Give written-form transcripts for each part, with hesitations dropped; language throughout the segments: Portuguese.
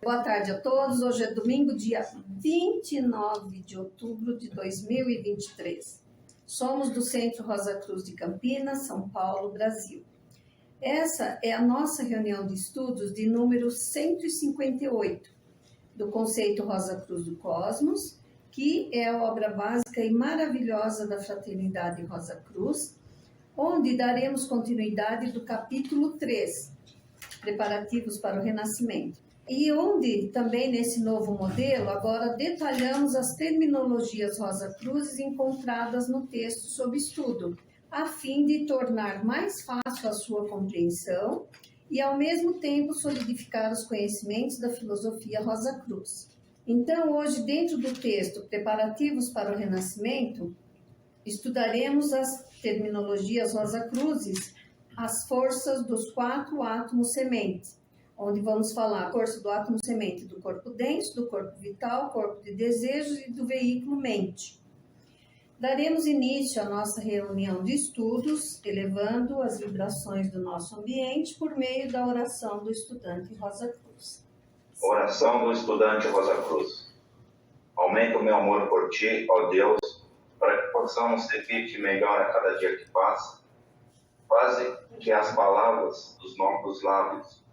Boa tarde a todos. Hoje é domingo, dia 29 de outubro de 2023. Somos do Centro Rosa Cruz de Campinas, São Paulo, Brasil. Essa é a nossa reunião de estudos de número 158 do Conceito Rosa Cruz do Cosmos, que é a obra básica e maravilhosa da Fraternidade Rosa Cruz, onde daremos continuidade do capítulo 3, Preparativos para o Renascimento. E onde também nesse novo modelo, agora detalhamos as terminologias Rosa Cruzes encontradas no texto sob estudo, a fim de tornar mais fácil a sua compreensão e, ao mesmo tempo, solidificar os conhecimentos da filosofia Rosa Cruz. Então, hoje, dentro do texto Preparativos para o Renascimento, estudaremos as terminologias Rosa Cruzes, as forças dos 4 átomos sementes, onde vamos falar a força do átomo semente do corpo denso, do corpo vital, corpo de desejos e do veículo mente. Daremos início à nossa reunião de estudos, elevando as vibrações do nosso ambiente por meio da oração do estudante Rosa Cruz. Oração do estudante Rosa Cruz. Aumenta o meu amor por ti, ó Deus, para que possamos servir-te melhor a cada dia que passa. Faze que as palavras dos nossos lábios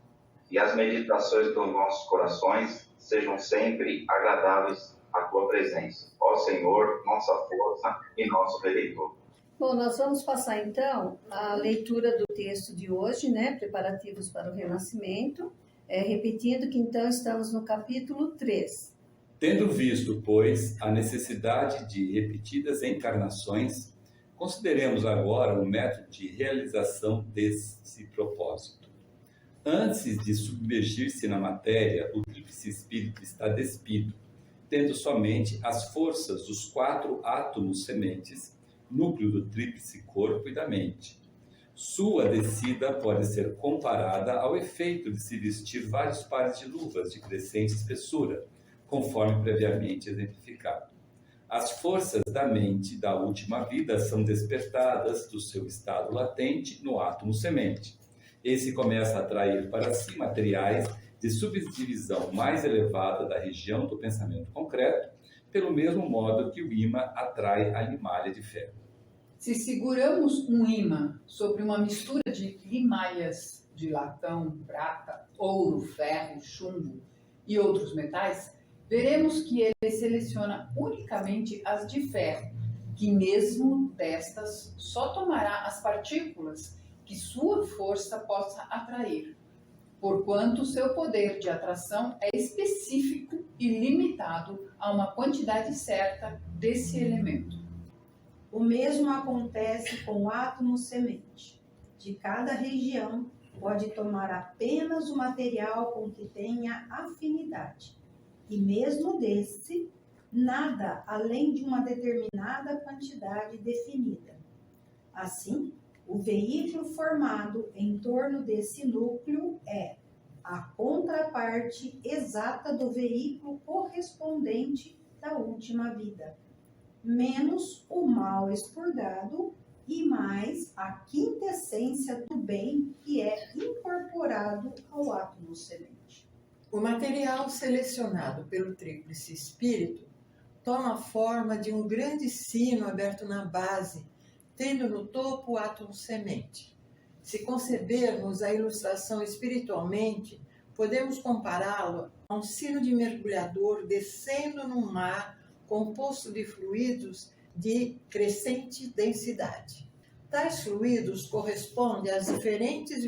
e as meditações dos nossos corações sejam sempre agradáveis à tua presença. Ó Senhor, nossa força e nosso Redentor. Bom, nós vamos passar então a leitura do texto de hoje, Preparativos para o Renascimento, repetindo que então estamos no capítulo 3. Tendo visto, pois, a necessidade de repetidas encarnações, consideremos agora o método de realização desse propósito. Antes de submergir-se na matéria, o tríplice espírito está despido, tendo somente as forças dos 4 átomos sementes, núcleo do tríplice corpo e da mente. Sua descida pode ser comparada ao efeito de se vestir vários pares de luvas de crescente espessura, conforme previamente exemplificado. As forças da mente da última vida são despertadas do seu estado latente no átomo semente. Esse começa a atrair para si materiais de subdivisão mais elevada da região do pensamento concreto, pelo mesmo modo que o ímã atrai a limalha de ferro. Se seguramos um ímã sobre uma mistura de limalhas de latão, prata, ouro, ferro, chumbo e outros metais, veremos que ele seleciona unicamente as de ferro, que mesmo destas só tomará as partículas que sua força possa atrair, porquanto seu poder de atração é específico e limitado a uma quantidade certa desse elemento. O mesmo acontece com o átomo semente. De cada região pode tomar apenas o material com que tenha afinidade, e mesmo desse, nada além de uma determinada quantidade definida. Assim, o veículo formado em torno desse núcleo é a contraparte exata do veículo correspondente da última vida, menos o mal expurgado e mais a quintessência do bem que é incorporado ao átomo semente. O material selecionado pelo tríplice espírito toma a forma de um grande sino aberto na base, tendo no topo o átomo semente. Se concebermos a ilustração espiritualmente, podemos compará-lo a um sino de mergulhador descendo num mar composto de fluidos de crescente densidade. Tais fluidos correspondem às diferentes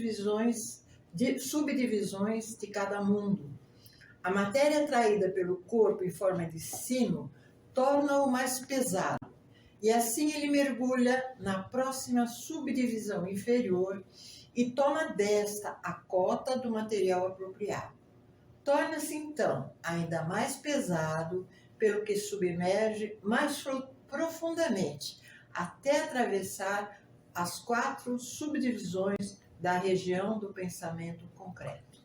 subdivisões de cada mundo. A matéria atraída pelo corpo em forma de sino torna-o mais pesado, e assim ele mergulha na próxima subdivisão inferior e toma desta a cota do material apropriado. Torna-se então ainda mais pesado, pelo que submerge mais profundamente, até atravessar as 4 subdivisões da região do pensamento concreto.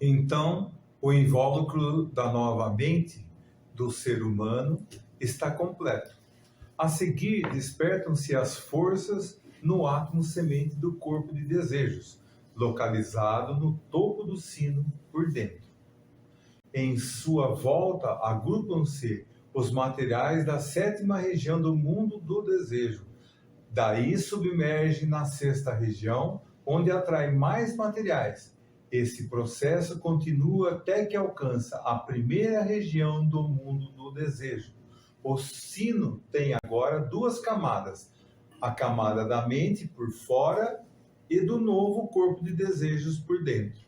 Então, o invólucro da nova mente do ser humano está completo. A seguir, despertam-se as forças no átomo semente do corpo de desejos, localizado no topo do sino por dentro. Em sua volta, agrupam-se os materiais da 7ª região do mundo do desejo. Daí submerge na 6ª região, onde atrai mais materiais. Esse processo continua até que alcança a 1ª região do mundo do desejo. O sino tem agora 2 camadas: a camada da mente por fora e do novo corpo de desejos por dentro.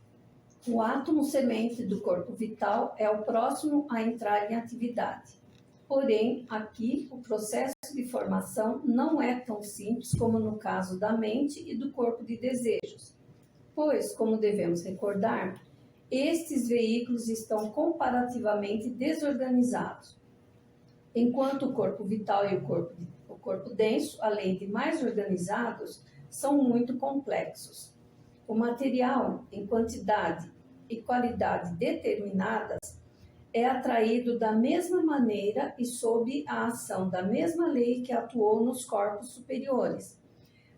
O átomo semente do corpo vital é o próximo a entrar em atividade. Porém, aqui o processo de formação não é tão simples como no caso da mente e do corpo de desejos, pois, como devemos recordar, estes veículos estão comparativamente desorganizados, enquanto o corpo vital e o corpo denso, além de mais organizados, são muito complexos. O material, em quantidade e qualidade determinadas, é atraído da mesma maneira e sob a ação da mesma lei que atuou nos corpos superiores.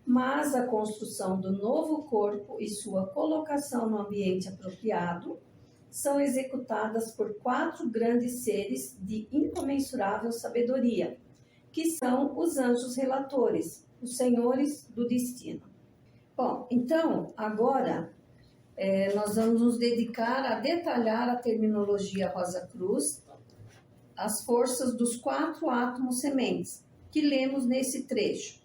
Mas a construção do novo corpo e sua colocação no ambiente apropriado são executadas por 4 grandes seres de incomensurável sabedoria, que são os anjos relatores, os senhores do destino. Bom, então, agora nós vamos nos dedicar a detalhar a terminologia Rosa Cruz, as forças dos 4 átomos sementes, que lemos nesse trecho.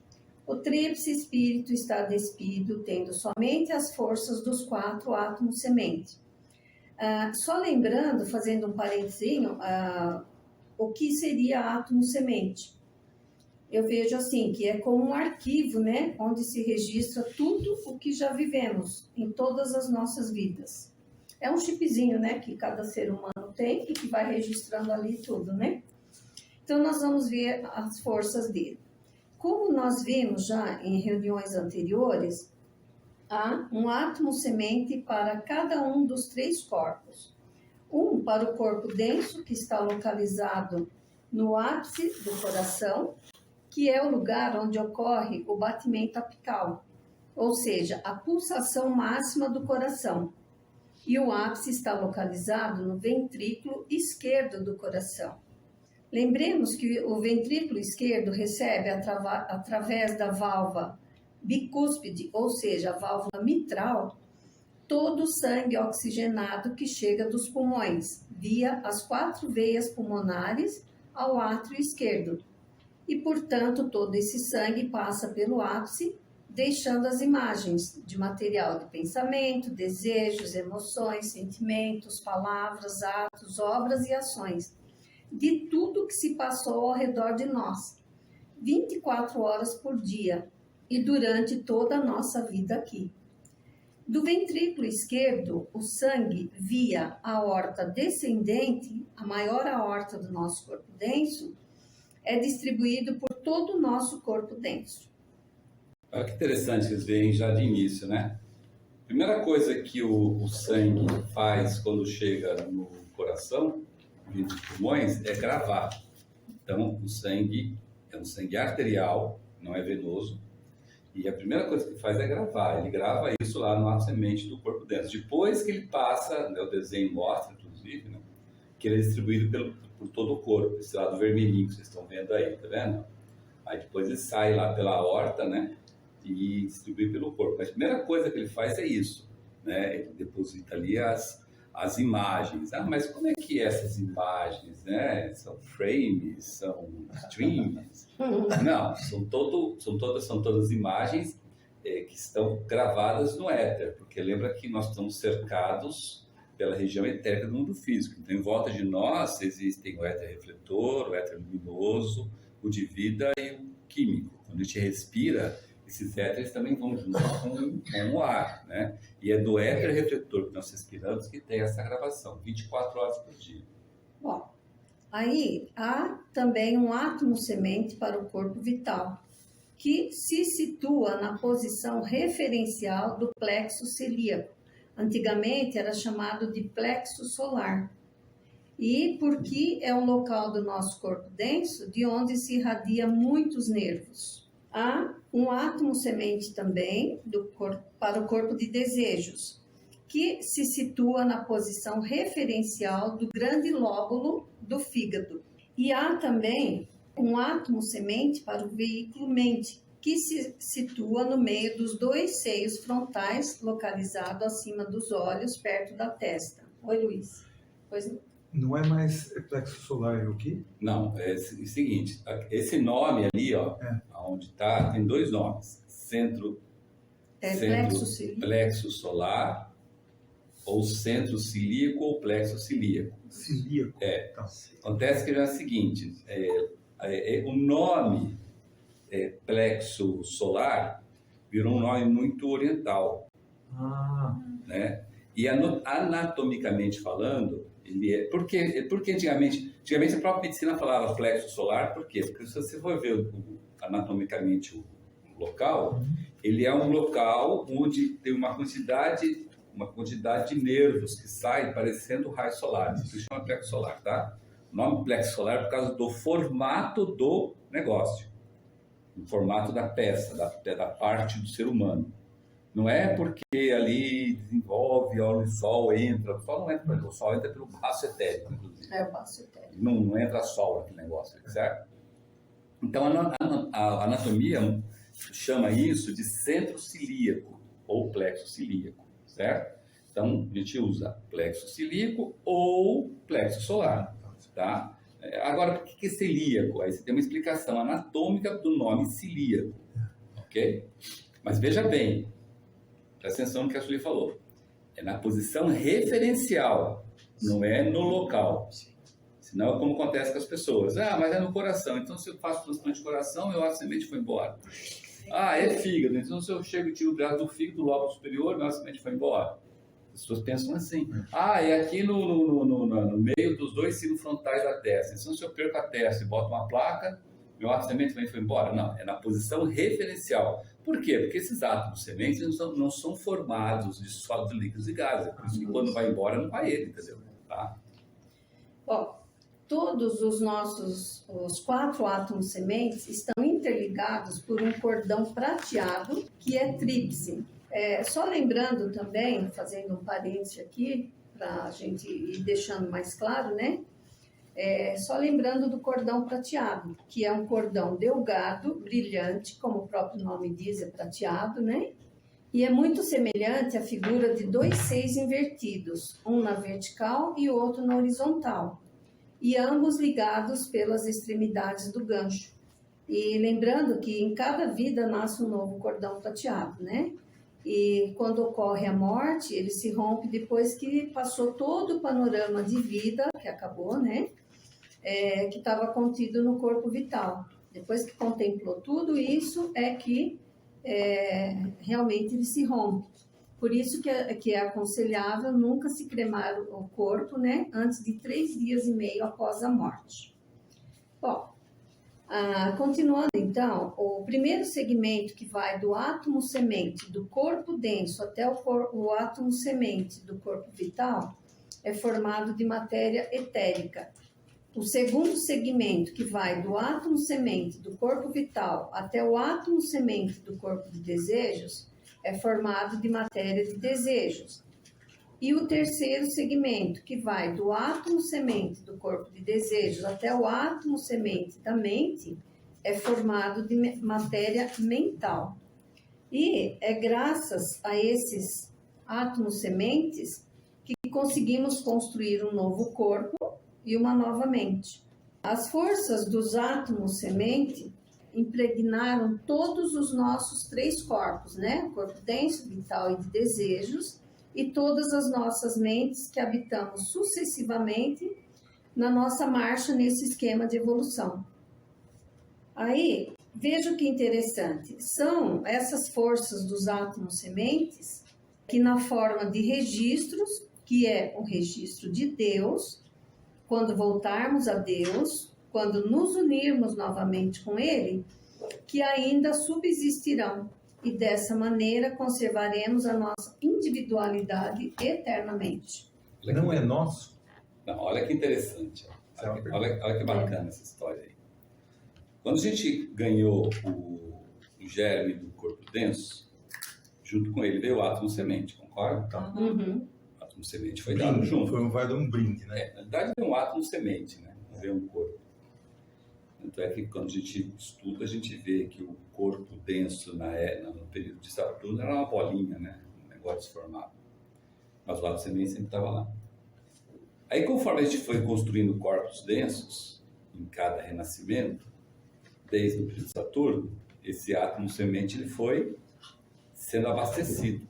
O tríplice espírito está despido, tendo somente as forças dos 4 átomos semente. Só lembrando, fazendo um parentezinho, o que seria átomo semente. Eu vejo assim, que é como um arquivo, né, onde se registra tudo o que já vivemos em todas as nossas vidas. É um chipzinho, né, que cada ser humano tem e que vai registrando ali tudo, né? Então, nós vamos ver as forças dele. Como nós vimos já em reuniões anteriores, há um átomo semente para cada um dos 3 corpos. Um para o corpo denso, que está localizado no ápice do coração, que é o lugar onde ocorre o batimento apical, ou seja, a pulsação máxima do coração. E o ápice está localizado no ventrículo esquerdo do coração. Lembremos que o ventrículo esquerdo recebe através da válvula bicúspide, ou seja, a válvula mitral, todo o sangue oxigenado que chega dos pulmões, via as 4 veias pulmonares ao átrio esquerdo. E, portanto, todo esse sangue passa pelo ápice, deixando as imagens de material de pensamento, desejos, emoções, sentimentos, palavras, atos, obras e ações, de tudo que se passou ao redor de nós, 24 horas por dia e durante toda a nossa vida aqui. Do ventrículo esquerdo, o sangue via a aorta descendente, a maior aorta do nosso corpo denso, é distribuído por todo o nosso corpo denso. Olha que interessante vocês veem já de início, né? Primeira coisa que o sangue faz quando chega no coração, nos pulmões, é gravar. Então, o sangue é um sangue arterial, não é venoso, e a primeira coisa que faz é gravar. Ele grava isso lá no ato semente do corpo denso. Depois que ele passa, né, o desenho mostra, inclusive, né, que ele é distribuído por todo o corpo, esse lado vermelhinho que vocês estão vendo aí, tá vendo? Aí depois ele sai lá pela aorta, né, e distribui pelo corpo. Mas a primeira coisa que ele faz é isso, né, ele deposita ali as imagens. Mas como é que essas imagens, né, são frames, são streams? Não, são todas imagens que estão gravadas no éter, porque lembra que nós estamos cercados pela região etérica do mundo físico. Então, em volta de nós existem o éter refletor, o éter luminoso, o de vida e o químico. Quando a gente respira, esses éteres também vão junto com o ar, né? E é do éter refletor que nós respiramos que tem essa gravação, 24 horas por dia. Bom, aí há também um átomo semente para o corpo vital, que se situa na posição referencial do plexo celíaco. Antigamente era chamado de plexo solar. E porque é um local do nosso corpo denso, de onde se irradia muitos nervos. Há um átomo semente também para o corpo de desejos, que se situa na posição referencial do grande lóbulo do fígado. E há também um átomo semente para o veículo mente, que se situa no meio dos dois seios frontais, localizado acima dos olhos, perto da testa. Oi, Luiz. Pois não. Não é mais plexo solar, é o quê? Não, é o seguinte, esse nome ali, ó, onde está, tem dois nomes. Centro plexo solar, ou centro cilíaco ou plexo cilíaco. Cilíaco. Então, acontece que já é o seguinte, o nome plexo solar virou um nome muito oriental, né? E anatomicamente falando, ele é... Porque antigamente a própria medicina falava plexo solar, por quê? Porque se você for ver anatomicamente o local, ele é um local onde tem uma quantidade de nervos que saem parecendo raios solares. Isso chama plexo solar, tá? O nome plexo solar é por causa do formato do negócio, o formato da peça, da parte do ser humano. Não é porque ali desenvolve, olha, o sol entra. O sol não entra, o sol entra pelo baço etérico, inclusive. É o baço etérico. Não entra sol naquele negócio, certo? Então, a anatomia chama isso de centro cilíaco ou plexo cilíaco, certo? Então, a gente usa plexo cilíaco ou plexo solar, tá? Agora, por que é celíaco? Aí você tem uma explicação anatômica do nome celíaco, ok? Mas veja bem, presta atenção no que a Sueli falou. É na posição referencial, não é no local. Senão é como acontece com as pessoas. Mas é no coração. Então, se eu faço transplante de coração, meu ácido semente foi embora. É fígado. Então, se eu chego e tiro o braço do fígado, do lóbulo superior, meu ácido semente foi embora. As pessoas pensam assim. É aqui no meio dos dois sinos frontais da testa. Então, se eu perco a testa e boto uma placa, meu átomo semente também foi embora? Não, é na posição referencial. Por quê? Porque esses átomos sementes não são formados de sólidos, líquidos e gases. Por isso que quando vai embora, não vai ele, entendeu? Tá? Bom, todos os 4 átomos sementes estão interligados por um cordão prateado, que é tríplice. Só lembrando também, fazendo um parênteses aqui, para a gente ir deixando mais claro, né? Só lembrando do cordão prateado, que é um cordão delgado, brilhante, como o próprio nome diz, é prateado, né? E é muito semelhante à figura de 2 seios invertidos, um na vertical e o outro na horizontal, e ambos ligados pelas extremidades do gancho. E lembrando que em cada vida nasce um novo cordão prateado, né? E quando ocorre a morte, ele se rompe depois que passou todo o panorama de vida, que acabou, né? Que estava contido no corpo vital. Depois que contemplou tudo isso, é que realmente ele se rompe. Por isso que é aconselhável nunca se cremar o corpo, né, antes de 3 dias e meio após a morte. Bom, continuando então, o primeiro segmento que vai do átomo semente do corpo denso até o átomo semente do corpo vital é formado de matéria etérica. O segundo segmento, que vai do átomo semente do corpo vital até o átomo semente do corpo de desejos, é formado de matéria de desejos. E o terceiro segmento, que vai do átomo semente do corpo de desejos até o átomo semente da mente, é formado de matéria mental. E é graças a esses átomos sementes que conseguimos construir um novo corpo e uma nova mente. As forças dos átomos semente impregnaram todos os nossos 3 corpos, né? O corpo denso, vital e de desejos, e todas as nossas mentes que habitamos sucessivamente na nossa marcha nesse esquema de evolução. Aí, veja que interessante, são essas forças dos átomos sementes que na forma de registros, que é o registro de Deus, quando voltarmos a Deus, quando nos unirmos novamente com Ele, que ainda subsistirão e dessa maneira conservaremos a nossa individualidade eternamente. Não é nosso? Não, olha que interessante. Olha que bacana essa história aí. Quando a gente ganhou o germe do corpo denso, Junto com ele veio o átomo semente, concorda? Tá. Uhum. O átomo semente foi dado Brinde, junto. vai dar um brinde, né? Na realidade, veio um átomo semente, né? Não veio um corpo. Tanto é que quando a gente estuda, a gente vê que o corpo denso no período de Saturno era uma bolinha, né? Um negócio formado. Mas o átomo semente sempre estava lá. Aí, conforme a gente foi construindo corpos densos em cada renascimento, desde o período de Saturno, esse átomo semente ele foi sendo abastecido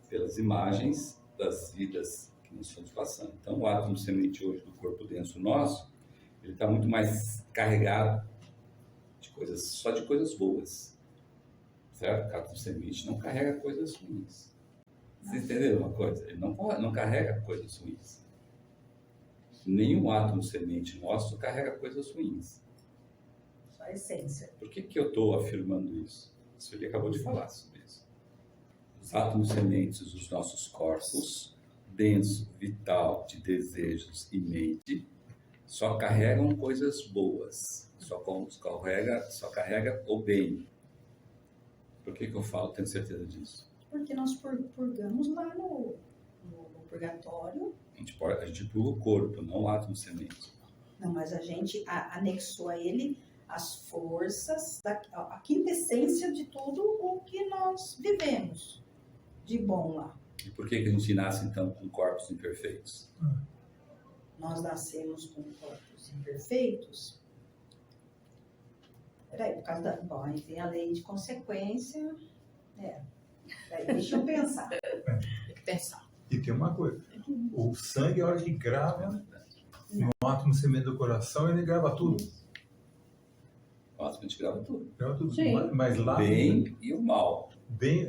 pelas imagens das vidas que nós fomos passando. Então, o átomo semente hoje do corpo denso nosso, ele está muito mais carregado só de coisas boas, certo? O átomo semente não carrega coisas ruins. Vocês entenderam uma coisa? Ele não carrega coisas ruins. Nenhum átomo semente nosso carrega coisas ruins. Só a essência. Por que eu estou afirmando isso? A Sueli acabou de falar sobre isso. Os átomos sementes dos nossos corpos, denso, vital, de desejos e mente, só carregam coisas boas, só carrega o bem. Por que eu falo? Tenho certeza disso. Porque nós purgamos lá no purgatório. A gente purga o corpo, não o átomo semente. Não, mas a gente anexou a ele as forças, a quintessência de tudo o que nós vivemos de bom lá. E por que a gente nasce, então, com corpos imperfeitos? Nós nascemos com corpos imperfeitos. Peraí, por causa da... Bom, aí tem a lei de consequência. Peraí, deixa eu pensar. Tem que pensar. E tem uma coisa, o sangue, a hora que grava no átomo semente do coração, ele grava tudo. O átomo a gente grava tudo. Grava tudo. Sim. Mas O lá... bem e o mal. Bem,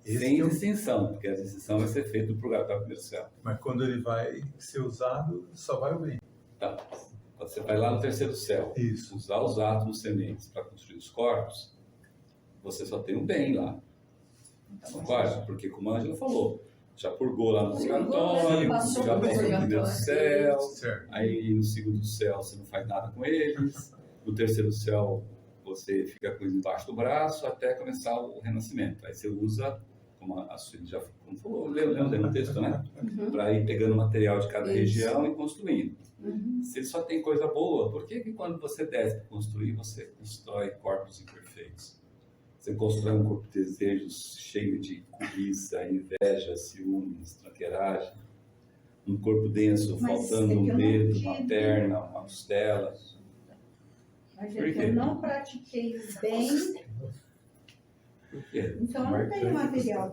esse Sem que é o- distinção, porque a distinção vai ser feita no purgatório primeiro céu. Mas quando ele vai ser usado, só vai o bem. Então, quando você vai lá no terceiro céu, Isso. usar os átomos sementes para construir os corpos, você só tem o bem lá. Concorda? Porque, como a Ângela falou, já purgou lá no purgatório, passou já pelo passou no primeiro purgatório. céu, Certo. aí no segundo céu você não faz nada com eles, no terceiro céu você fica com eles embaixo do braço até começar o renascimento. Aí você usa, como a Sueli já falou, leu no texto, né? Uhum. Para ir pegando material de cada Isso. região e construindo. Uhum. Se ele só tem coisa boa, por que quando você desce para construir, você constrói corpos imperfeitos? Você constrói um corpo de desejos cheio de cobiça, inveja, ciúmes, tranqueiragem. Um corpo denso, Mas faltando é que um eu não dedo, uma tive- perna, uma costela. Mas Por é quê? que eu não pratiquei o bem, Por quê? então eu não tenho material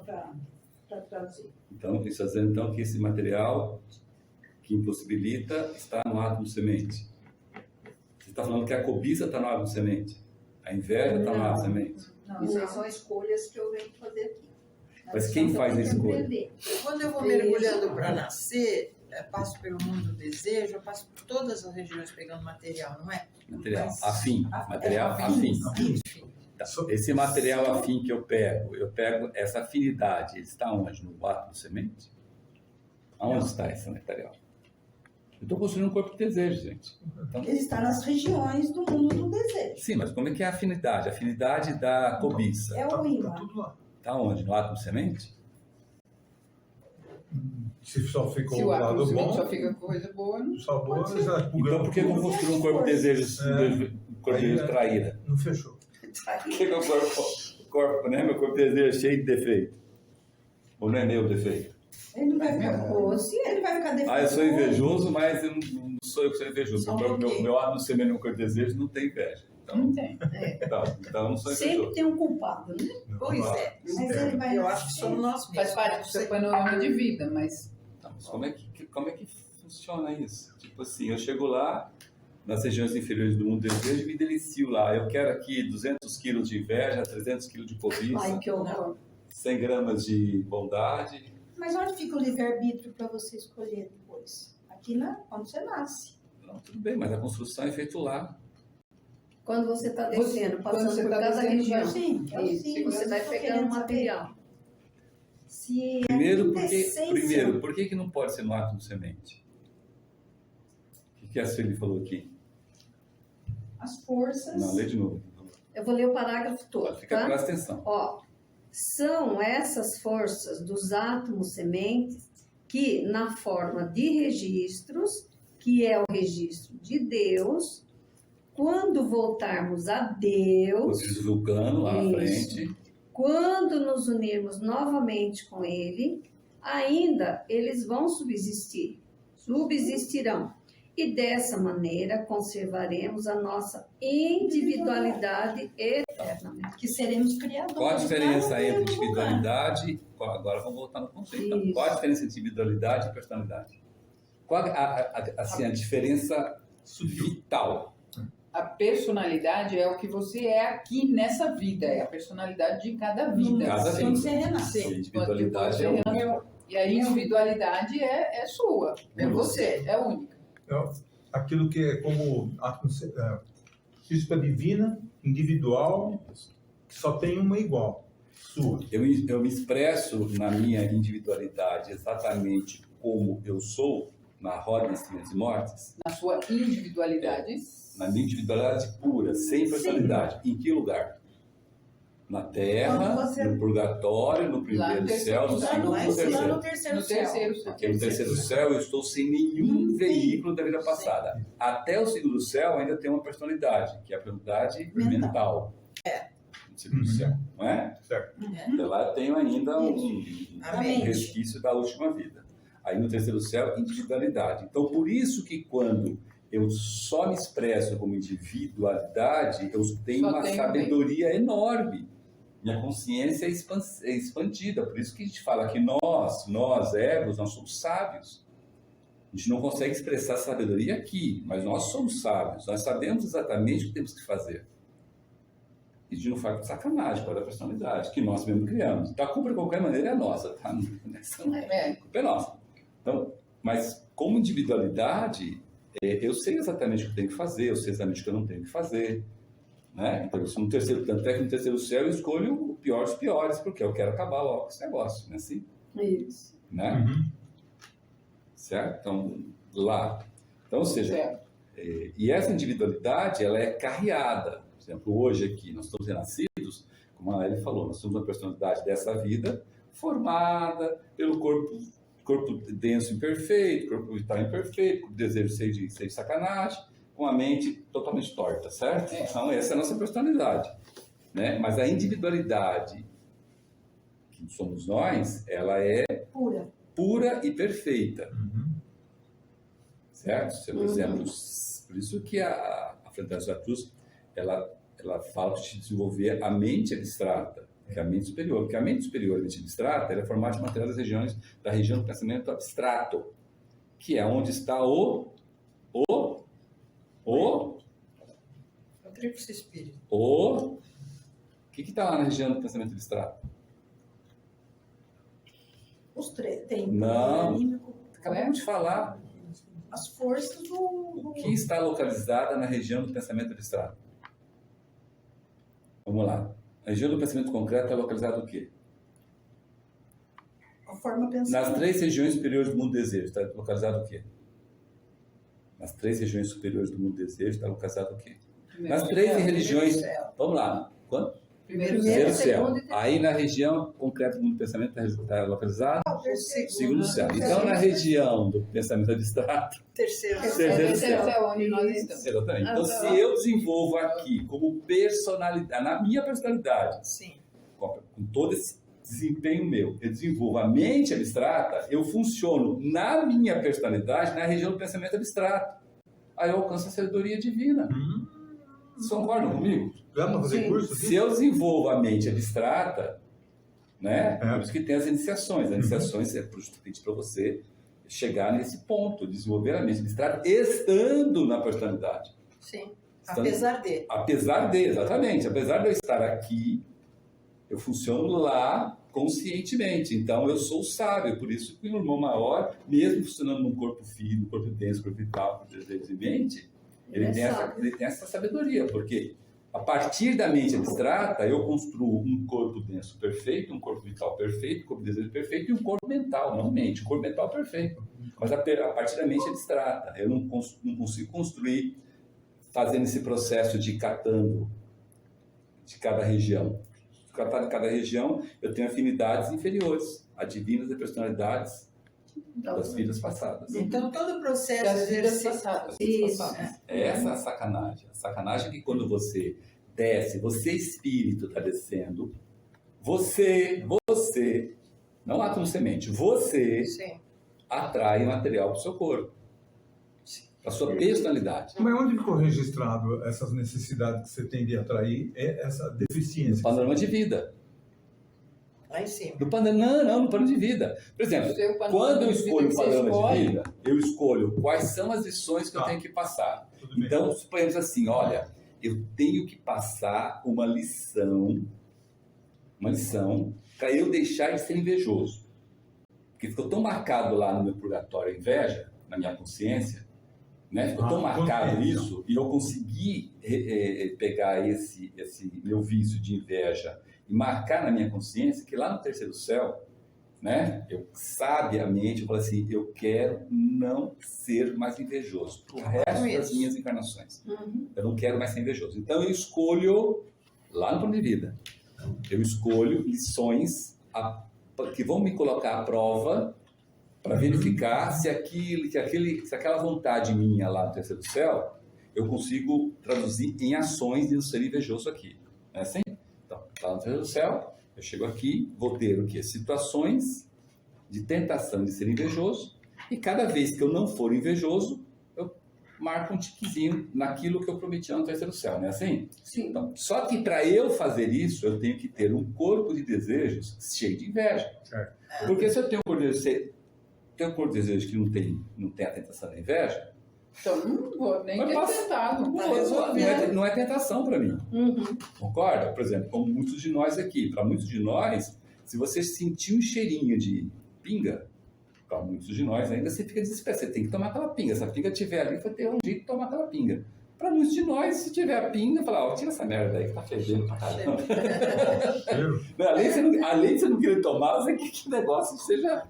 para trazer. Então, isso está dizendo então, que esse material que impossibilita está no átomo semente. Você está falando que a cobiça está no átomo semente. A inveja está no Não. átomo semente. Não, Isso aí são escolhas que eu venho fazer aqui. Mas quem faz a escolha? Quando eu vou mergulhando para nascer, passo pelo mundo do desejo, eu passo por todas as regiões pegando material, não é? Material Mas- afim. Material afim. Enfim. Tá. Esse material afim que eu pego essa afinidade, ele está onde? No átomo semente? Aonde está esse material? Eu estou construindo um corpo de desejo, gente. Então, Ele está nas regiões do mundo do desejo. sim, mas como é que é a afinidade? A afinidade da cobiça. É o Tá imã. tudo lá. Está onde? No átomo semente? Se só ficou Se o o lado átomo semente bom, só fica coisa boa, não só boa, Pode ser. já Então pulgamos por que eu tudo. vou construir um corpo de desejos, um corpo de Aí, desejo traíra? Não fechou. Por que o corpo, né? Meu corpo de desejo é cheio de defeito? Ou não é meu defeito? Ele não vai ficar doce, ele vai ficar defeituoso. Ah, eu sou invejoso, mas eu não sou eu que sou invejoso. Só um Meu pouquinho. átomo semente no corpo de desejo não tem inveja. Então, não tem. então eu não sou Sempre invejoso. tem um culpado, né? Pois é. Mas ele vai Eu acho que somos nós mesmos. Faz parte do seu panorama de vida, mas Tá, mas como é que funciona isso? Tipo assim, eu chego lá, nas regiões inferiores do mundo do desejo, e me delicio lá. Eu quero aqui 200 quilos de inveja, 300 quilos de cobiça, Ai, que horror. 100 gramas de bondade. Mas onde fica o livre-arbítrio para você escolher depois? Aqui, quando você nasce. Não, tudo bem, mas a construção é feita lá. Quando você está descendo, Quando passando você por tá cada descendo, região, Sim, Isso, sim. você eu vai tô pegando querendo saber material. Se Primeiro, a quintessência- por que não pode ser no átomo semente? O que a Sueli falou aqui? as forças. Não, lê de novo. Eu vou ler o parágrafo todo, Fica, tá? presta atenção. Ó, São essas forças dos átomos sementes que, na forma de registros, que é o registro de Deus, quando voltarmos a Deus, Os vulcano lá na Isso. frente. quando nos unirmos novamente com Ele, ainda eles vão subsistirão. E dessa maneira conservaremos a nossa individualidade eternamente. Que seremos criadores. Qual a diferença lá no entre mesmo lugar. individualidade? Agora vamos voltar no conceito. Então. Isso. Qual a diferença entre individualidade e personalidade? Qual a diferença vital? A personalidade é o que você é aqui nessa vida, é a personalidade de cada vida. Cada Quando vida. você renasce. A individualidade é Quando E a individualidade é sua, é você, é única. Então, aquilo que é como física divina, individual, que só tem uma igual, sua. Eu me expresso na minha individualidade exatamente como eu sou na roda de nascimentos e mortes, Na sua individualidade, na minha individualidade pura, sem personalidade. Em que lugar? Na Terra, Quando você- no purgatório, no Lá primeiro no céu, no terceiro segundo, Lá no no terceiro. terceiro no céu. terceiro céu. Porque no terceiro céu eu estou sem nenhum veículo da vida passada. Até o segundo céu ainda tem uma personalidade, que é a personalidade mental. No segundo céu, não é? Certo. Então, lá eu tenho ainda um A mente. resquício da última vida. Aí no terceiro céu, individualidade. Então, por isso que quando eu só me expresso como individualidade, eu tenho Só uma tenho sabedoria enorme. Minha consciência é expandida. Por isso que a gente fala que nós, egos, nós somos sábios. A gente não consegue expressar sabedoria aqui, mas nós somos sábios. Nós sabemos exatamente o que temos que fazer. E a gente não faz com sacanagem, com a personalidade, que nós mesmos criamos. Então, a culpa, de qualquer maneira, é nossa, tá? É. A culpa é nossa. Então, mas como individualidade, eu sei exatamente o que eu tenho que fazer, eu sei exatamente o que eu não tenho que fazer. Né? Então, isso no terceiro, tanto é que no terceiro céu eu escolho o pior dos piores, porque eu quero acabar logo com esse negócio, não é assim? Isso. Né? Uhum. Certo? Então, lá. Então, ou seja, Certo. e essa individualidade, ela é carreada. Por exemplo, hoje aqui, nós estamos renascidos, como a Eli falou, nós somos uma personalidade dessa vida, formada pelo corpo denso imperfeito, corpo vital imperfeito, com desejo cheio de sacanagem, com a mente totalmente torta, certo? Então, essa é a nossa personalidade. Né? Mas a individualidade que somos nós, ela é Pura. pura e perfeita. Uhum. Certo? Por exemplo, por isso que a Fraternidade da Cruz, ela fala de desenvolver a mente abstrata, que é a mente superior. Porque a mente superior e a mente abstrata, ela é formada de material da região do pensamento abstrato, que é onde está o Tríplice espírito. o que está lá na região do pensamento abstrato? Os três. Tem Não. anímico, Acabamos de falar. as forças do. O que está localizada na região do pensamento abstrato? Vamos lá. A região do pensamento concreto é localizada o quê? A forma pensada. Nas 3 regiões superiores do mundo do desejo, está localizado o quê? Nas 3 regiões superiores do mundo do desejo, está localizado o quê? Nas 3 religiões. Vamos lá. Quanto? Primeiro Primeiro, Terceiro céu. segundo e terceiro. Aí na região concreta do mundo do pensamento está localizado Ah, o terceiro. segundo céu. Então na região do pensamento abstrato, Terceiro. terceiro céu. céu onde nós estamos. Exatamente. Então, Ah, se eu desenvolvo aqui como personalidade, na minha personalidade, Sim. com todo esse desempenho meu, eu desenvolvo a mente abstrata, eu funciono na minha personalidade, na região do pensamento abstrato. Aí eu alcanço a sabedoria divina. Vocês concordam comigo? Dá para fazer Sim. curso? Se eu desenvolvo a mente abstrata, né? É. Por isso que tem as iniciações. As iniciações é justamente para você chegar nesse ponto, desenvolver a mente abstrata, estando na personalidade. Sim. Estando- Apesar de. Exatamente. Apesar de eu estar aqui, eu funciono lá conscientemente. Então, eu sou sábio. Por isso que o irmão maior, mesmo funcionando num corpo fino, corpo denso, corpo vital, corpo desejo e mente, ele tem essa sabedoria. Porque a partir da mente abstrata, eu construo um corpo denso perfeito, um corpo vital perfeito, um corpo de desejo perfeito e um corpo mental, não mente. O corpo mental perfeito. Mas a partir da mente abstrata. Eu não consigo construir fazendo esse processo de catando de cada região. cada região, eu tenho afinidades inferiores, adivinas e personalidades das vidas passadas. Então, todo o processo Das de vidas exercício. passadas. Das vidas Isso. passadas. Essa é a sacanagem. A sacanagem é que quando você desce, você espírito está descendo, você, não átomo semente, você Sim. atrai material para o seu corpo, para a sua personalidade. Mas onde ficou registrado essas necessidades que você tem de atrair, essa deficiência? No panorama de vida. Lá em cima. No panorama de vida. Por exemplo, O seu panorama quando eu de vida escolho o que você panorama de escolhe, vida, eu escolho quais são as lições que eu Tá. tenho que passar. Tudo bem. Então, suponhamos assim, olha, eu tenho que passar uma lição para eu deixar de ser invejoso. Porque ficou tão marcado lá no meu purgatório a inveja, na minha consciência, né? Ficou tão marcado consciência. isso, e eu consegui pegar esse meu vício de inveja e marcar na minha consciência que lá no terceiro céu, né? Eu sabiamente falei assim, eu quero não ser mais invejoso pro resto das minhas encarnações. Uhum. Eu não quero mais ser invejoso. Então eu escolho, lá no plano de vida, eu escolho lições que vão me colocar à prova para verificar se aquela vontade minha lá no terceiro céu, eu consigo traduzir em ações de não ser invejoso aqui. Não é assim? Então, lá no terceiro céu, eu chego aqui, vou ter o quê? Situações de tentação de ser invejoso, e cada vez que eu não for invejoso, eu marco um tiquezinho naquilo que eu prometi lá no terceiro céu, não é assim? Sim. Então, só que para eu fazer isso, eu tenho que ter um corpo de desejos cheio de inveja. Certo. Porque se eu tenho um corpo de desejo que não tem a tentação da inveja, Então não vou nem Mas ter passa- tentado. não é tentação para mim. Uhum. Concorda? Por exemplo, como muitos de nós aqui. Para muitos de nós, se você sentir um cheirinho de pinga, para muitos de nós ainda você fica desesperado. Você tem que tomar aquela pinga. Se a pinga estiver ali, vai ter um jeito de tomar aquela pinga. Para muitos de nós, se tiver a pinga, falar, tira essa merda aí que tá fedendo pra caramba. Eu- Além de você não querer tomar, você quer que o negócio seja...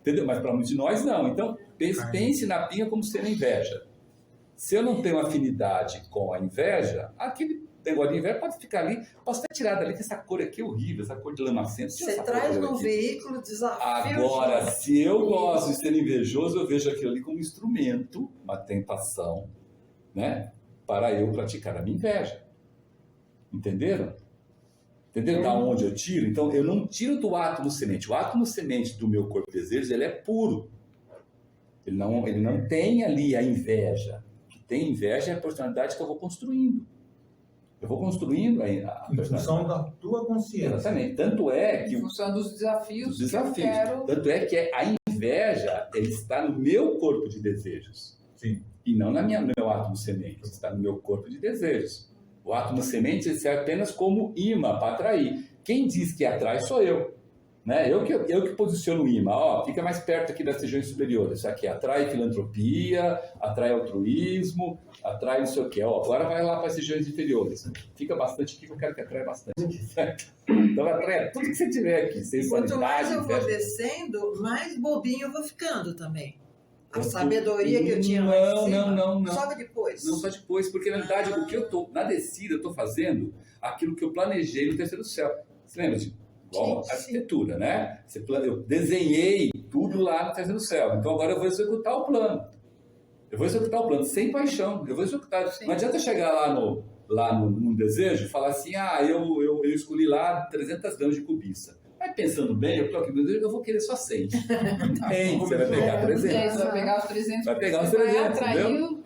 Entendeu? Mas para muitos de nós, não. Então, pense na pinga como sendo inveja. Se eu não tenho afinidade com a inveja, aquele negócio de inveja pode ficar ali, posso até tirar dali, que essa cor aqui é horrível, essa cor de lamacento. Tira Você essa traz cor num daqui. veículo desafio. Agora, se eu gosto de ser invejoso, eu vejo aquilo ali como um instrumento, uma tentação, né? Para eu praticar a minha inveja. Entenderam? Entenderam da onde eu tiro? Então, eu não tiro do átomo semente. O átomo semente do meu corpo de desejos, ele é puro. Ele não tem ali a inveja. O que tem inveja é a personalidade que eu vou construindo. Eu vou construindo a Em personalidade. função da tua consciência. Exatamente. Tanto é que Em função dos desafios, os desafios. que eu quero. Tanto é que a inveja está no meu corpo de desejos. Sim. E não no meu átomo semente. Está no meu corpo de desejos. O átomo semente ele serve apenas como imã para atrair. Quem diz que atrai sou eu. Né? Eu que posiciono o imã. Ó, fica mais perto aqui das regiões superiores. Isso aqui atrai filantropia, atrai altruísmo, atrai não sei o quê. Ó, agora vai lá para as regiões inferiores. Fica bastante aqui que eu quero que atraia bastante. Certo? Então atrai tudo que você tiver aqui. Quanto mais eu vou inveja. descendo, mais bobinho eu vou ficando também. A sabedoria que eu tinha lá em cima, Não. sobe depois. Não só depois, porque na verdade o que eu tô na descida eu estou fazendo aquilo que eu planejei no terceiro céu. Você lembra disso? Igual Sim, a arquitetura, né? Eu desenhei tudo lá no terceiro céu. Então agora eu vou executar o plano. Eu vou executar o plano sem paixão. Eu vou executar. Sim. Não adianta chegar lá no desejo e falar assim, eu escolhi lá 300 gramas de cobiça. Mas pensando bem, eu tô aqui no desejo, eu vou querer só 100. Tem, você vai pegar 300. Você vai pegar os 300. Vai pegar os você 300, atrair entendeu?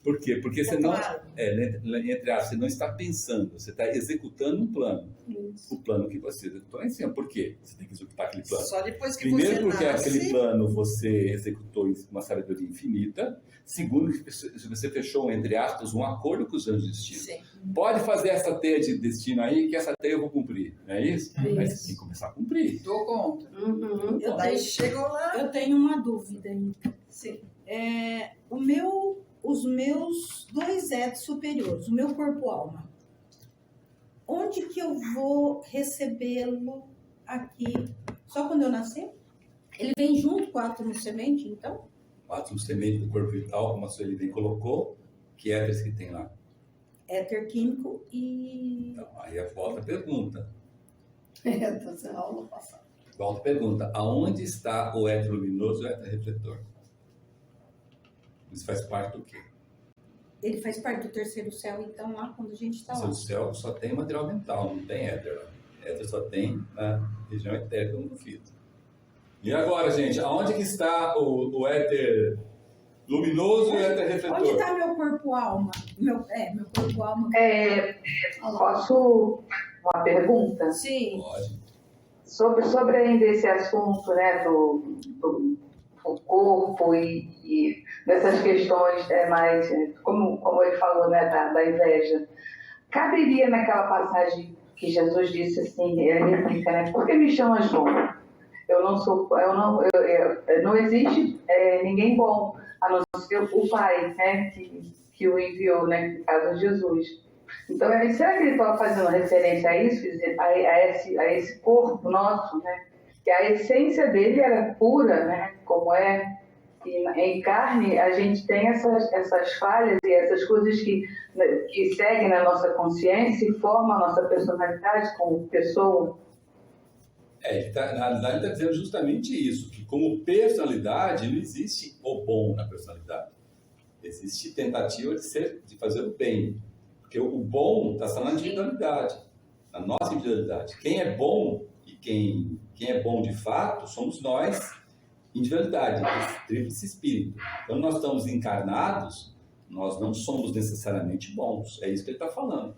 Por quê? Porque você não, Claro. entre aspas, você não está pensando, você está executando um plano. Isso. O plano que você executou lá em cima. Por quê? Você tem que executar aquele plano. Só depois que Primeiro, você porque nasce, aquele plano você executou com uma sabedoria infinita. Segundo, que você fechou, entre aspas, um acordo com os anjos de destino. Sim. Pode fazer essa teia de destino aí, que essa teia eu vou cumprir. Não é isso? Isso. Mas você tem que começar a cumprir. Dou conta. Uhum. Eu Daí tenho, chegou lá, eu tenho uma dúvida aí. Sim. Os meus dois entes superiores, o meu corpo-alma, onde que eu vou recebê-lo aqui? Só quando eu nascer? Ele vem junto com o átomo semente, então? O átomo semente do corpo vital, como a Sueli bem colocou, que é esse que tem lá. Éter químico e... Então, aí volta a pergunta. Da aula passada. Volta pergunta, aonde está o éter luminoso e o éter refletor? Isso faz parte do quê? Ele faz parte do terceiro céu, então, lá quando a gente está lá. O céu só tem material mental, não tem éter lá. Éter só tem na região etérica do filtro. E agora, gente, aonde que está o éter luminoso e o éter refletor? Onde está meu corpo-alma? Meu corpo-alma. Posso uma pergunta? Sim. Pode. Sobre ainda esse assunto, né, do corpo e dessas questões mais, como ele falou, né, da inveja. Caberia naquela passagem que Jesus disse assim, ele replica, né, por que me chamas bom? Não existe ninguém bom, a não ser o Pai, né, que o enviou, né, no caso de Jesus. Então, será que ele estava fazendo referência a isso, a esse corpo nosso, né? Que a essência dele era pura, né? Como é, e em carne a gente tem essas falhas e essas coisas que seguem na nossa consciência e formam a nossa personalidade como pessoa. Na realidade, ele está dizendo justamente isso, que como personalidade não existe o bom na personalidade. Existe tentativa de fazer o bem. Porque o bom está só na individualidade, na nossa individualidade. Quem é bom e quem é bom de fato somos nós, individualidade, esse tríplice espírito. Quando nós estamos encarnados, nós não somos necessariamente bons. É isso que ele está falando,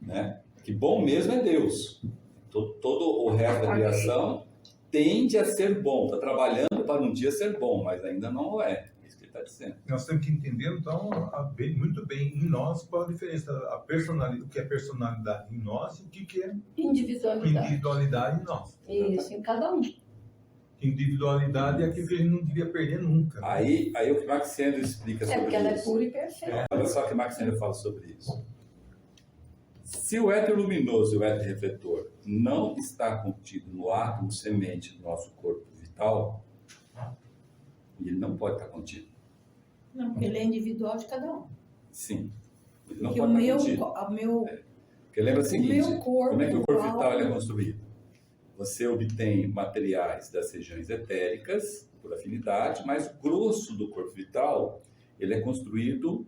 né? Que bom mesmo é Deus. Todo o resto da criação tende a ser bom, está trabalhando para um dia ser bom, mas ainda não é. Está dizendo. Nós temos que entender, então, muito bem em nós qual a diferença, o que é personalidade em nós e o que é individualidade em nós. Isso, em cada um. Individualidade é aquilo que a gente não devia perder nunca. Aí o que Max Sanders explica sobre isso. Porque ela é pura e perfeita. Olha só o que Max Sanders fala sobre isso. Se o éter luminoso e o éter refletor não está contido no átomo semente do nosso corpo vital, ele não pode estar contido. Não, porque ele é individual de cada um. Sim. Ele não Porque pode estar contido. Porque lembra o seguinte, como é que o corpo vital é construído? Você obtém materiais das regiões etéricas, por afinidade, mas o grosso do corpo vital, ele é construído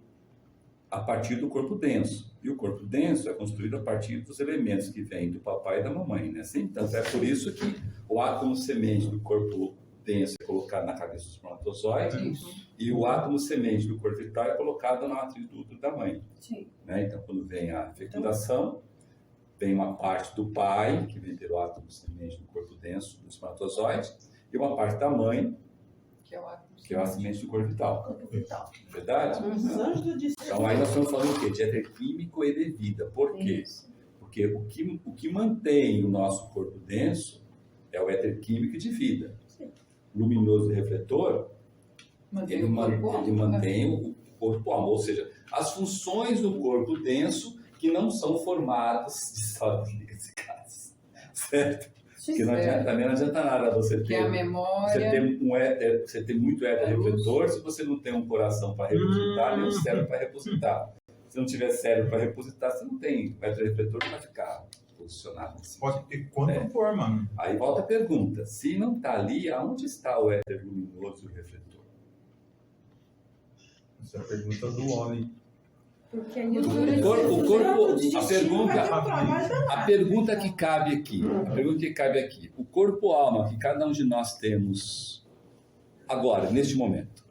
a partir do corpo denso. E o corpo denso é construído a partir dos elementos que vêm do papai e da mamãe, né? Assim, então, é por isso que o átomo semente do corpo denso é colocado na cabeça do espermatozoide e o átomo semente do corpo vital é colocado na matriz do útero da mãe. Sim. Né? Então, quando vem a fecundação, vem uma parte do pai, que vem pelo átomo semente do corpo denso do espermatozoide, e uma parte da mãe, que é o átomo semente do corpo vital. Verdade? Então, aí nós estamos falando o quê? De éter químico e de vida. Por quê? Porque o que mantém o nosso corpo denso é o éter químico de vida. Luminoso e refletor, ele mantém o corpo alma, ou seja, as funções do corpo denso que não são formadas de sólidos e gases, certo? Porque também não adianta nada você ter, a memória, você ter muito éter refletor se você não tem um coração para repositar, nem um cérebro para repositar. Se não tiver cérebro para repositar, você não tem o éter refletor para ficar posicionado assim. Pode ter quanta forma. Aí volta a pergunta, se não está ali, aonde está o éter luminoso e o refletor? Essa é a pergunta do homem. Porque aí a pergunta que cabe aqui, o corpo-alma que cada um de nós temos agora, neste momento,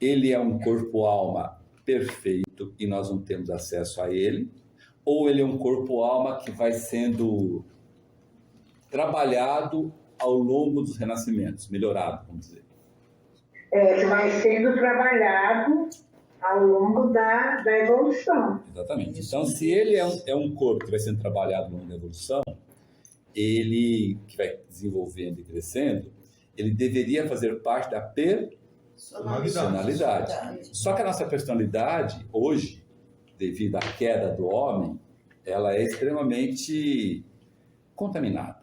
ele é um corpo-alma perfeito e nós não temos acesso a ele, ou ele é um corpo-alma que vai sendo trabalhado ao longo dos renascimentos, melhorado, vamos dizer? Que vai sendo trabalhado ao longo da evolução. Exatamente. Então, se ele é um corpo que vai sendo trabalhado ao longo da evolução, ele que vai desenvolvendo e crescendo, ele deveria fazer parte da personalidade. Só que a nossa personalidade, hoje, devido à queda do homem, ela é extremamente contaminada.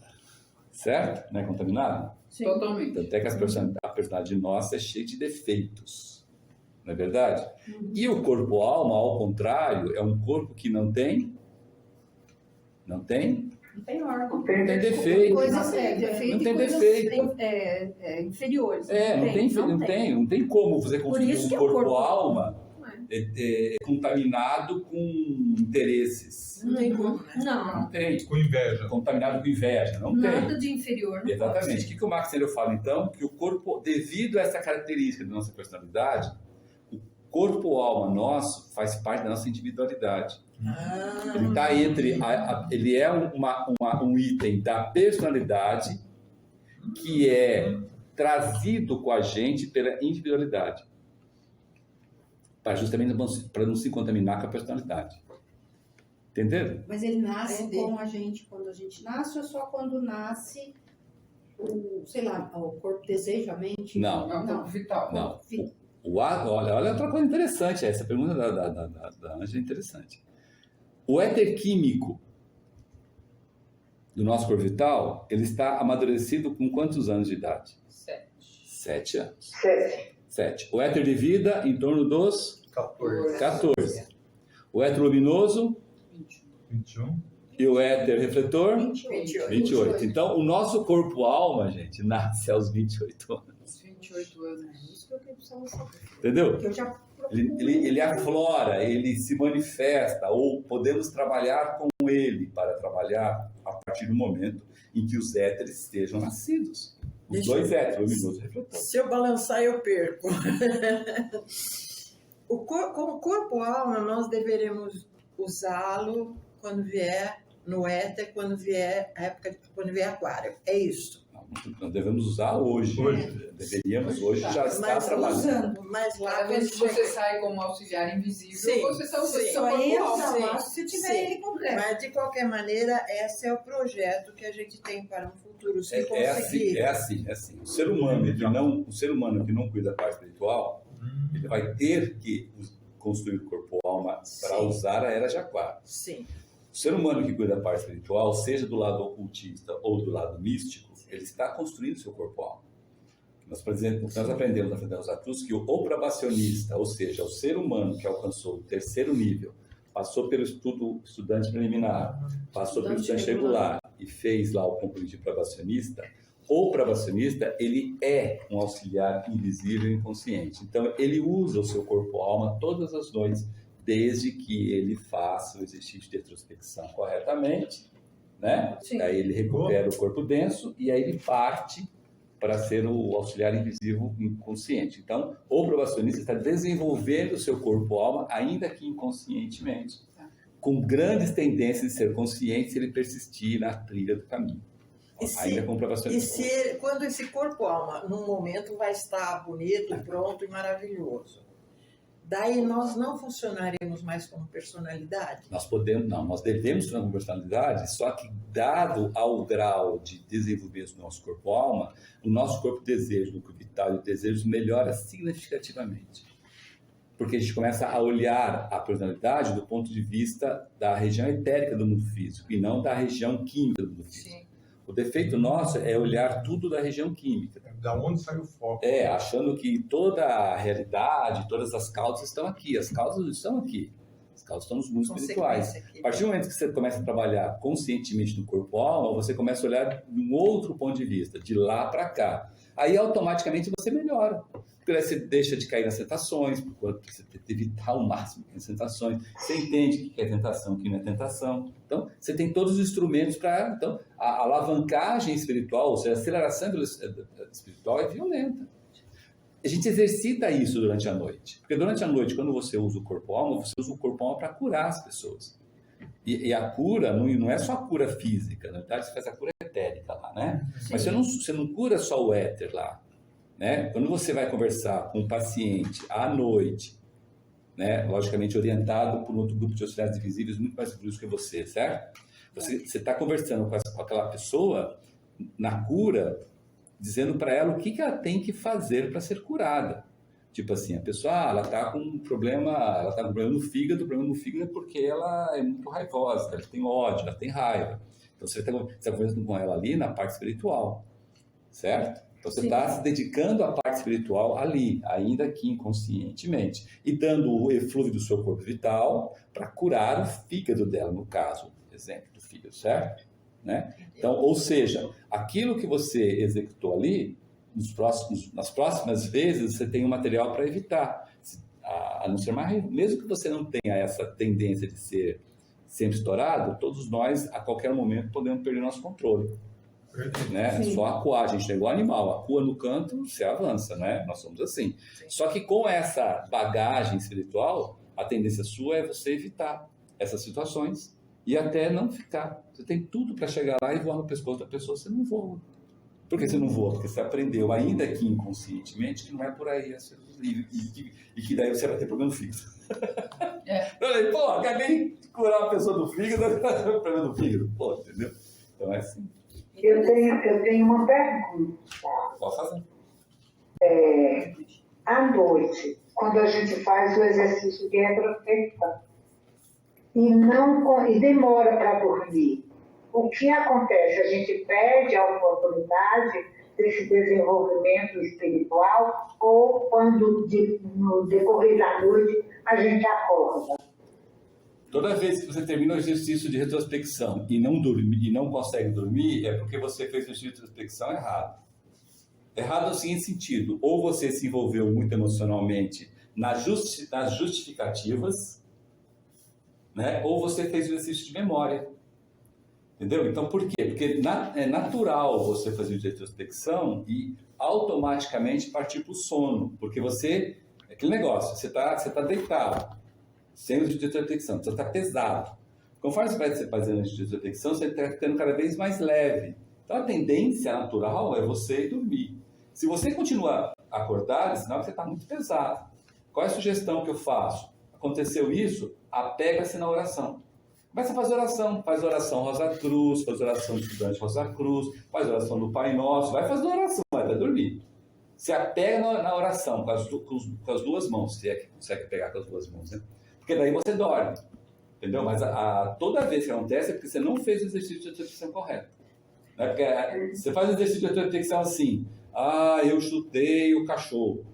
Certo? Não é contaminada? Sim. Totalmente. Até que a personalidade nossa é cheia de defeitos. Não é verdade? E o corpo-alma, ao contrário, é um corpo que não tem Não tem órgão. Não tem defeito. Coisas Não tem coisas defeito. inferiores. Não tem como você construir isso um que é o corpo-alma contaminado com interesses. Não tem como, né? Não, Não tem. Com inveja. Contaminado com inveja. Não tem. nada de inferior. Não Exatamente. O que o Max Weber fala, então? Que o corpo, devido a essa característica da nossa personalidade, o corpo-alma nosso faz parte da nossa individualidade. Ele está entre... ele é um item da personalidade que é trazido com a gente pela individualidade. Justamente para não se contaminar com a personalidade. Entenderam? Mas ele nasce Entendi. com a gente quando a gente nasce ou só quando nasce o corpo deseja, a mente? Não. É um corpo vital. Não. Olha outra coisa interessante. Essa pergunta da Ângela é interessante. O éter químico do nosso corpo vital, ele está amadurecido com quantos anos de idade? 7. 7 anos. 7. 7. O éter de vida, em torno dos 14. O éter luminoso 21. e o éter refletor 28. 28. Então, o nosso corpo-alma, gente, nasce aos 28 anos. 28 anos. Isso que eu precisava saber. Entendeu? Porque eu já Ele aflora, ele se manifesta, ou podemos trabalhar com ele para trabalhar a partir do momento em que os éteres estejam nascidos. Os dois éteres, luminoso e refletor. Se eu balançar, eu perco. Como corpo-alma, nós deveremos usá-lo quando vier no éter, quando vier a época, quando vier aquário. É isso. Nós devemos usar hoje. Deveríamos hoje já estar trabalhando. Mas lá Cada vez que você sai como auxiliar invisível, Sim, você está usando sim. seu só corpo entra alma. lá se tiver Sim. ele completo. Mas, de qualquer maneira, esse é o projeto que a gente tem para um futuro, se É conseguir. assim. O ser humano que não cuida da parte espiritual, ele vai ter que construir o corpo-alma para Sim. usar a era de aquário. Sim. O ser humano que cuida da parte espiritual, seja do lado ocultista ou do lado místico, ele está construindo seu corpo-alma. Nós aprendemos na Federação Zatrus que o probacionista, ou seja, o ser humano que alcançou o terceiro nível, passou pelo estudante preliminar, passou pelo estudante regular e fez lá o concurso de probacionista, o probacionista, ele é um auxiliar invisível e inconsciente. Então, ele usa o seu corpo-alma todas as noites, desde que ele faça o exercício de retrospecção corretamente, né? Sim. Aí ele recupera o corpo denso e aí ele parte para ser o auxiliar invisível inconsciente. Então, o probacionista está desenvolvendo o seu corpo-alma, ainda que inconscientemente, com grandes tendências de ser consciente se ele persistir na trilha do caminho. Ainda com o probacionista. Quando esse corpo-alma, num momento, vai estar bonito, pronto e maravilhoso, daí nós não funcionaremos mais como personalidade? Nós devemos ter uma personalidade, só que dado ao grau de desenvolvimento do nosso corpo-alma, o nosso corpo-desejo, o corpo vital e o desejo melhora significativamente. Porque a gente começa a olhar a personalidade do ponto de vista da região etérica do mundo físico e não da região química do mundo físico. Sim. O defeito nosso é olhar tudo da região química. Da onde sai o foco? Achando que toda a realidade, todas as causas estão aqui. As causas estão aqui. As causas estão nos mundos espirituais. A partir do momento que você começa a trabalhar conscientemente no corpo-alma, você começa a olhar de um outro ponto de vista, de lá para cá. Aí, automaticamente, você melhora. Porque aí você deixa de cair nas tentações, porque você tem que evitar ao máximo as tentações. Você entende o que é tentação, o que não é tentação. Então, você tem todos os instrumentos para... Então, a alavancagem espiritual, ou seja, a aceleração espiritual é violenta. A gente exercita isso durante a noite. Porque durante a noite, quando você usa o corpo-alma, você usa o corpo-alma para curar as pessoas. E a cura não é só a cura física, na verdade, você faz a cura etérica lá, né? Sim. Mas você não cura só o éter lá. Né? Quando você vai conversar com um paciente à noite, né? Logicamente orientado por outro grupo de auxiliares invisíveis muito mais evoluídos que você, certo? Você está conversando com aquela pessoa na cura, dizendo para ela o que ela tem que fazer para ser curada. Tipo assim, a pessoa, ela está com um problema no fígado. O problema no fígado é porque ela é muito raivosa, ela tem ódio, ela tem raiva. Então você está conversando com ela ali na parte espiritual, certo? Então você está se dedicando à parte espiritual ali, ainda que inconscientemente, e dando o eflúvio do seu corpo vital para curar o fígado dela, no caso, exemplo do fígado, certo? né? Então, ou seja, aquilo que você executou ali, nas próximas vezes, você tem um material para evitar. A não ser mais, mesmo que você não tenha essa tendência de ser sempre estourado, todos nós, a qualquer momento, podemos perder nosso controle. Né? Só acuar, a gente é igual animal, acua no canto, você avança, né? Nós somos assim. Só que com essa bagagem espiritual, a tendência sua é você evitar essas situações e até não ficar. Você tem tudo para chegar lá e voar no pescoço da pessoa, você não voa. Por que você não voa? Porque você aprendeu, ainda que inconscientemente, que não é por aí, e que daí você vai ter problema no fígado. Eu falei, pô, acabei de curar uma pessoa do fígado, problema do fígado. Pô, entendeu? Então é assim. Eu tenho uma pergunta. Pode fazer. À noite, quando a gente faz o exercício de retrospecção e demora para dormir, o que acontece? A gente perde a oportunidade desse desenvolvimento espiritual ou quando no decorrer da noite a gente acorda? Toda vez que você termina o exercício de retrospecção e não consegue dormir, é porque você fez o exercício de retrospecção errado. Errado no seguinte sentido: ou você se envolveu muito emocionalmente nas justificativas, né? Ou você fez o exercício de memória. Entendeu? Então, por quê? Porque é natural você fazer de retrospecção e automaticamente partir para o sono. Porque você... É aquele negócio, você tá deitado, sem o de retrospecção, você está pesado. Conforme você vai fazendo a de retrospecção, você está ficando cada vez mais leve. Então, a tendência natural é você dormir. Se você continua acordado, é sinal que você está muito pesado. Qual é a sugestão que eu faço? Aconteceu isso? Apega-se na oração. Começa a fazer oração, faz oração Rosa Cruz, faz oração de estudante Rosa Cruz, faz oração do Pai Nosso, vai fazer oração, vai dormir. Se apega na oração com as duas mãos, se é que consegue pegar com as duas mãos, né? Porque daí você dorme, entendeu? Mas toda vez que acontece é porque você não fez o exercício de retrospecção correto. Né? Porque você faz o exercício de retrospecção assim: eu chutei o cachorro.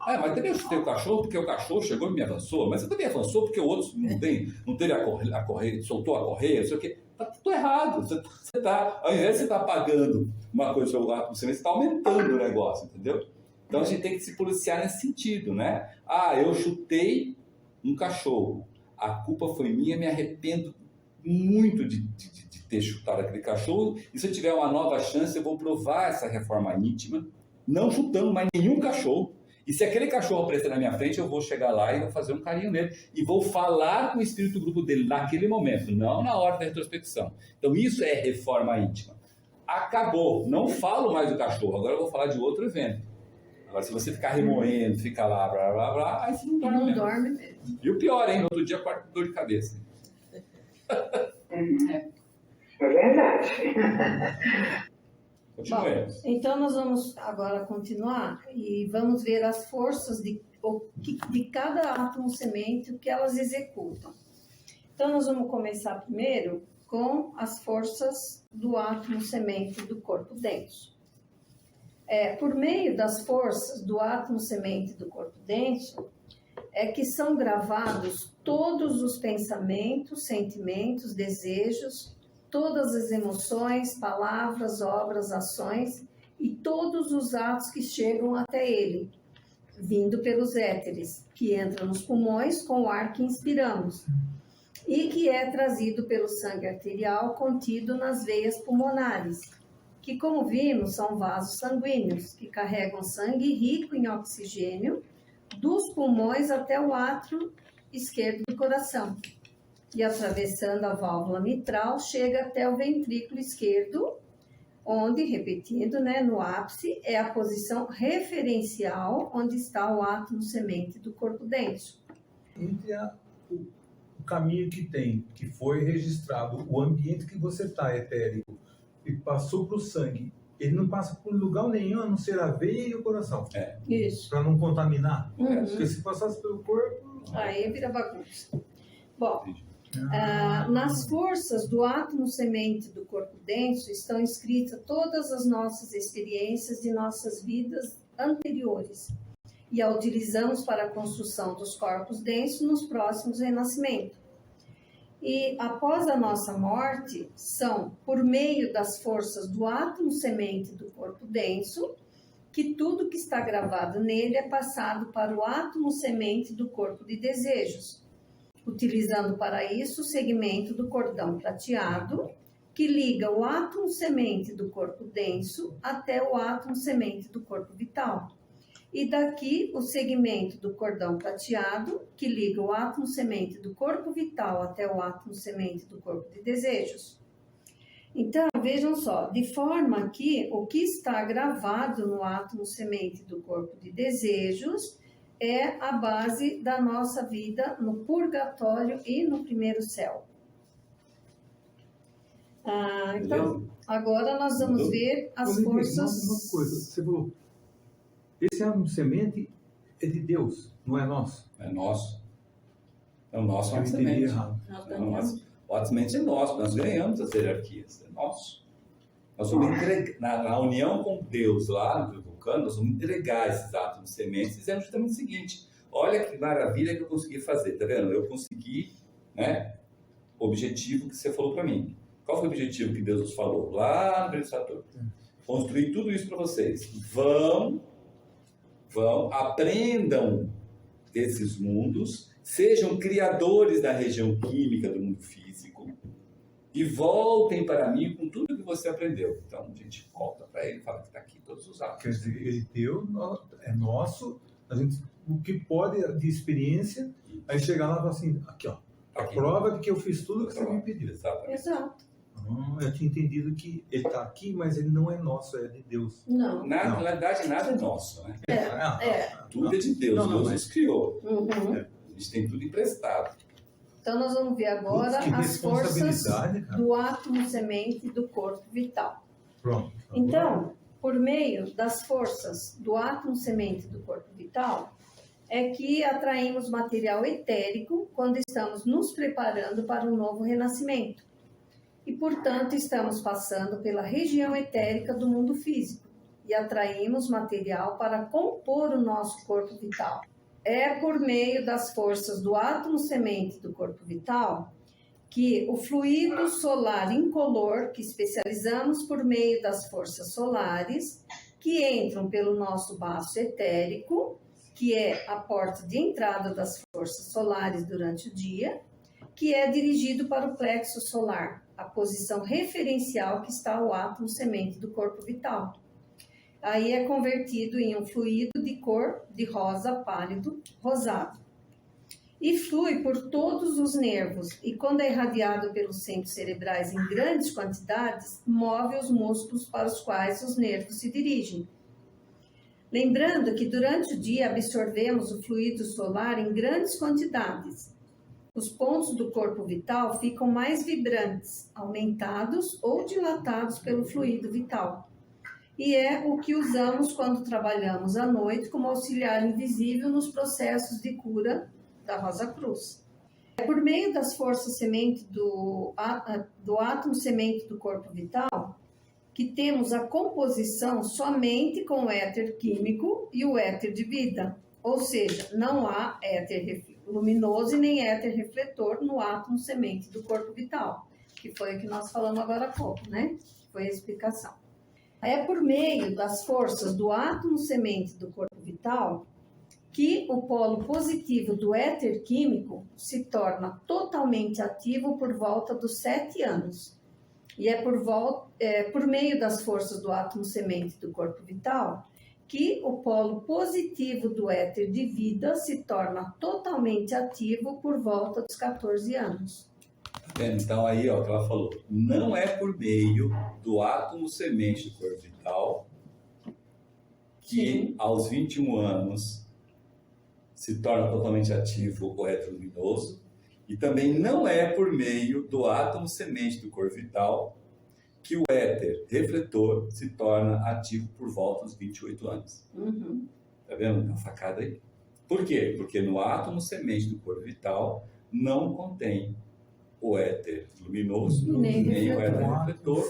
Mas também eu chutei o cachorro porque o cachorro chegou e me avançou. Mas você também avançou porque o outro não teve a correia, soltou a correia, não sei o quê. Está tudo errado. Você tá, ao invés de você estar apagando uma coisa sobre o ato, você está aumentando o negócio, entendeu? Então a gente tem que se policiar nesse sentido, né? Eu chutei um cachorro. A culpa foi minha, me arrependo muito de ter chutado aquele cachorro. E se eu tiver uma nova chance, eu vou provar essa reforma íntima, não chutando mais nenhum cachorro. E se aquele cachorro aparecer na minha frente, eu vou chegar lá e vou fazer um carinho nele. E vou falar com o espírito do grupo dele naquele momento, não na hora da retrospecção. Então isso é reforma íntima. Acabou. Não falo mais do cachorro. Agora eu vou falar de outro evento. Agora, se você ficar remoendo, fica lá, blá, blá, blá, aí você não dorme mesmo. Dorme mesmo. E o pior, hein? No outro dia, acorda com dor de cabeça. É verdade. Continuemos. Bom, então nós vamos agora continuar e vamos ver as forças de cada átomo semente, o que elas executam. Então nós vamos começar primeiro com as forças do átomo semente do corpo denso. Por meio das forças do átomo semente do corpo denso, é que são gravados todos os pensamentos, sentimentos, desejos, todas as emoções, palavras, obras, ações e todos os atos que chegam até ele, vindo pelos éteres, que entram nos pulmões com o ar que inspiramos e que é trazido pelo sangue arterial contido nas veias pulmonares, que, como vimos, são vasos sanguíneos que carregam sangue rico em oxigênio dos pulmões até o átrio esquerdo do coração. E atravessando a válvula mitral, chega até o ventrículo esquerdo, onde, repetindo, no ápice, é a posição referencial onde está o átomo semente do corpo denso. Entre o caminho que foi registrado, o ambiente que você está etérico, e passou para o sangue, ele não passa por lugar nenhum, a não ser a veia e o coração. Isso. Para não contaminar. Uhum. Porque se passasse pelo corpo... Aí vira bagunça. Bom... nas forças do átomo semente do corpo denso estão inscritas todas as nossas experiências de nossas vidas anteriores e a utilizamos para a construção dos corpos densos nos próximos renascimentos. E após a nossa morte, são por meio das forças do átomo semente do corpo denso, que tudo que está gravado nele é passado para o átomo semente do corpo de desejos, utilizando para isso o segmento do cordão prateado, que liga o átomo semente do corpo denso até o átomo semente do corpo vital. E daqui o segmento do cordão prateado, que liga o átomo semente do corpo vital até o átomo semente do corpo de desejos. Então, vejam só, de forma que o que está gravado no átomo semente do corpo de desejos é a base da nossa vida no purgatório e no primeiro céu. Então, agora nós vamos ver as forças... Uma coisa, você falou, esse átomo semente é de Deus, não é nosso. É nosso. É o nosso Eu átomo entendi semente. errado. O átomo semente é nosso, nós ganhamos as hierarquias, é nosso. Nós vamos entregar, na união com Deus lá no vulcano, nós vamos entregar esses átomos sementes, dizendo justamente o seguinte: olha que maravilha que eu consegui fazer, tá vendo? Eu consegui, né, o objetivo que você falou para mim. Qual foi o objetivo que Deus nos falou lá no Primeiro Saturno? Construir tudo isso para vocês. Vão, aprendam desses mundos, sejam criadores da região química do mundo físico e voltem para mim com tudo que você aprendeu. Então a gente volta para ele e fala que está aqui todos os átomos. Quer dizer, ele deu, é nosso, a gente, o que pode de experiência, aí chegar lá e falar assim, aqui ó, a prova de que eu fiz tudo que você me pediu. Exatamente. Exato. Eu tinha entendido que ele está aqui, mas ele não é nosso, é de Deus. Não. Na verdade, nada é nosso, né? É. Tudo é de Deus, Deus nos criou. Uhum. A gente tem tudo emprestado. Então, nós vamos ver agora Putz, que as forças responsabilidade, cara. do átomo semente do corpo vital. Pronto. Então, por meio das forças do átomo semente do corpo vital, é que atraímos material etérico quando estamos nos preparando para um novo renascimento. E, portanto, estamos passando pela região etérica do mundo físico e atraímos material para compor o nosso corpo vital. É por meio das forças do átomo semente do corpo vital que o fluido solar incolor, que especializamos por meio das forças solares, que entram pelo nosso baço etérico, que é a porta de entrada das forças solares durante o dia, que é dirigido para o plexo solar, a posição referencial que está o átomo semente do corpo vital. Aí é convertido em um fluido de cor de rosa pálido, rosado. E flui por todos os nervos, e quando é irradiado pelos centros cerebrais em grandes quantidades, move os músculos para os quais os nervos se dirigem. Lembrando que durante o dia absorvemos o fluido solar em grandes quantidades. Os pontos do corpo vital ficam mais vibrantes, aumentados ou dilatados pelo fluido vital. E é o que usamos quando trabalhamos à noite como auxiliar invisível nos processos de cura da Rosa Cruz. É por meio das forças semente do átomo semente do corpo vital que temos a composição somente com o éter químico e o éter de vida. Ou seja, não há éter luminoso e nem éter refletor no átomo semente do corpo vital, que foi o que nós falamos agora há pouco, né? Foi a explicação. É por meio das forças do átomo semente do corpo vital que o polo positivo do éter químico se torna totalmente ativo por volta dos 7 anos. E é por meio das forças do átomo semente do corpo vital que o polo positivo do éter de vida se torna totalmente ativo por volta dos 14 anos. Então aí, ó, o que ela falou, não é por meio do átomo semente do corpo vital que aos 21 anos se torna totalmente ativo o éter luminoso, e também não é por meio do átomo semente do corpo vital que o éter refletor se torna ativo por volta dos 28 anos. Uhum. Tá vendo? Tá sacada aí. Por quê? Porque no átomo semente do corpo vital não contém o éter luminoso, nem o éter refletor,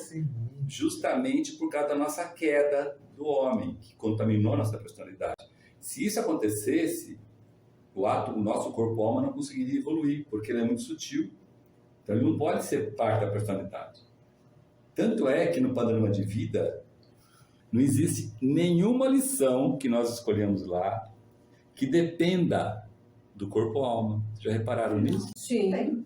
justamente por causa da nossa queda do homem, que contaminou a nossa personalidade. Se isso acontecesse, o nosso corpo alma não conseguiria evoluir, porque ele é muito sutil. Então ele não pode ser parte da personalidade. Tanto é que no panorama de vida não existe nenhuma lição que nós escolhemos lá que dependa do corpo-alma. Já repararam nisso? Sim.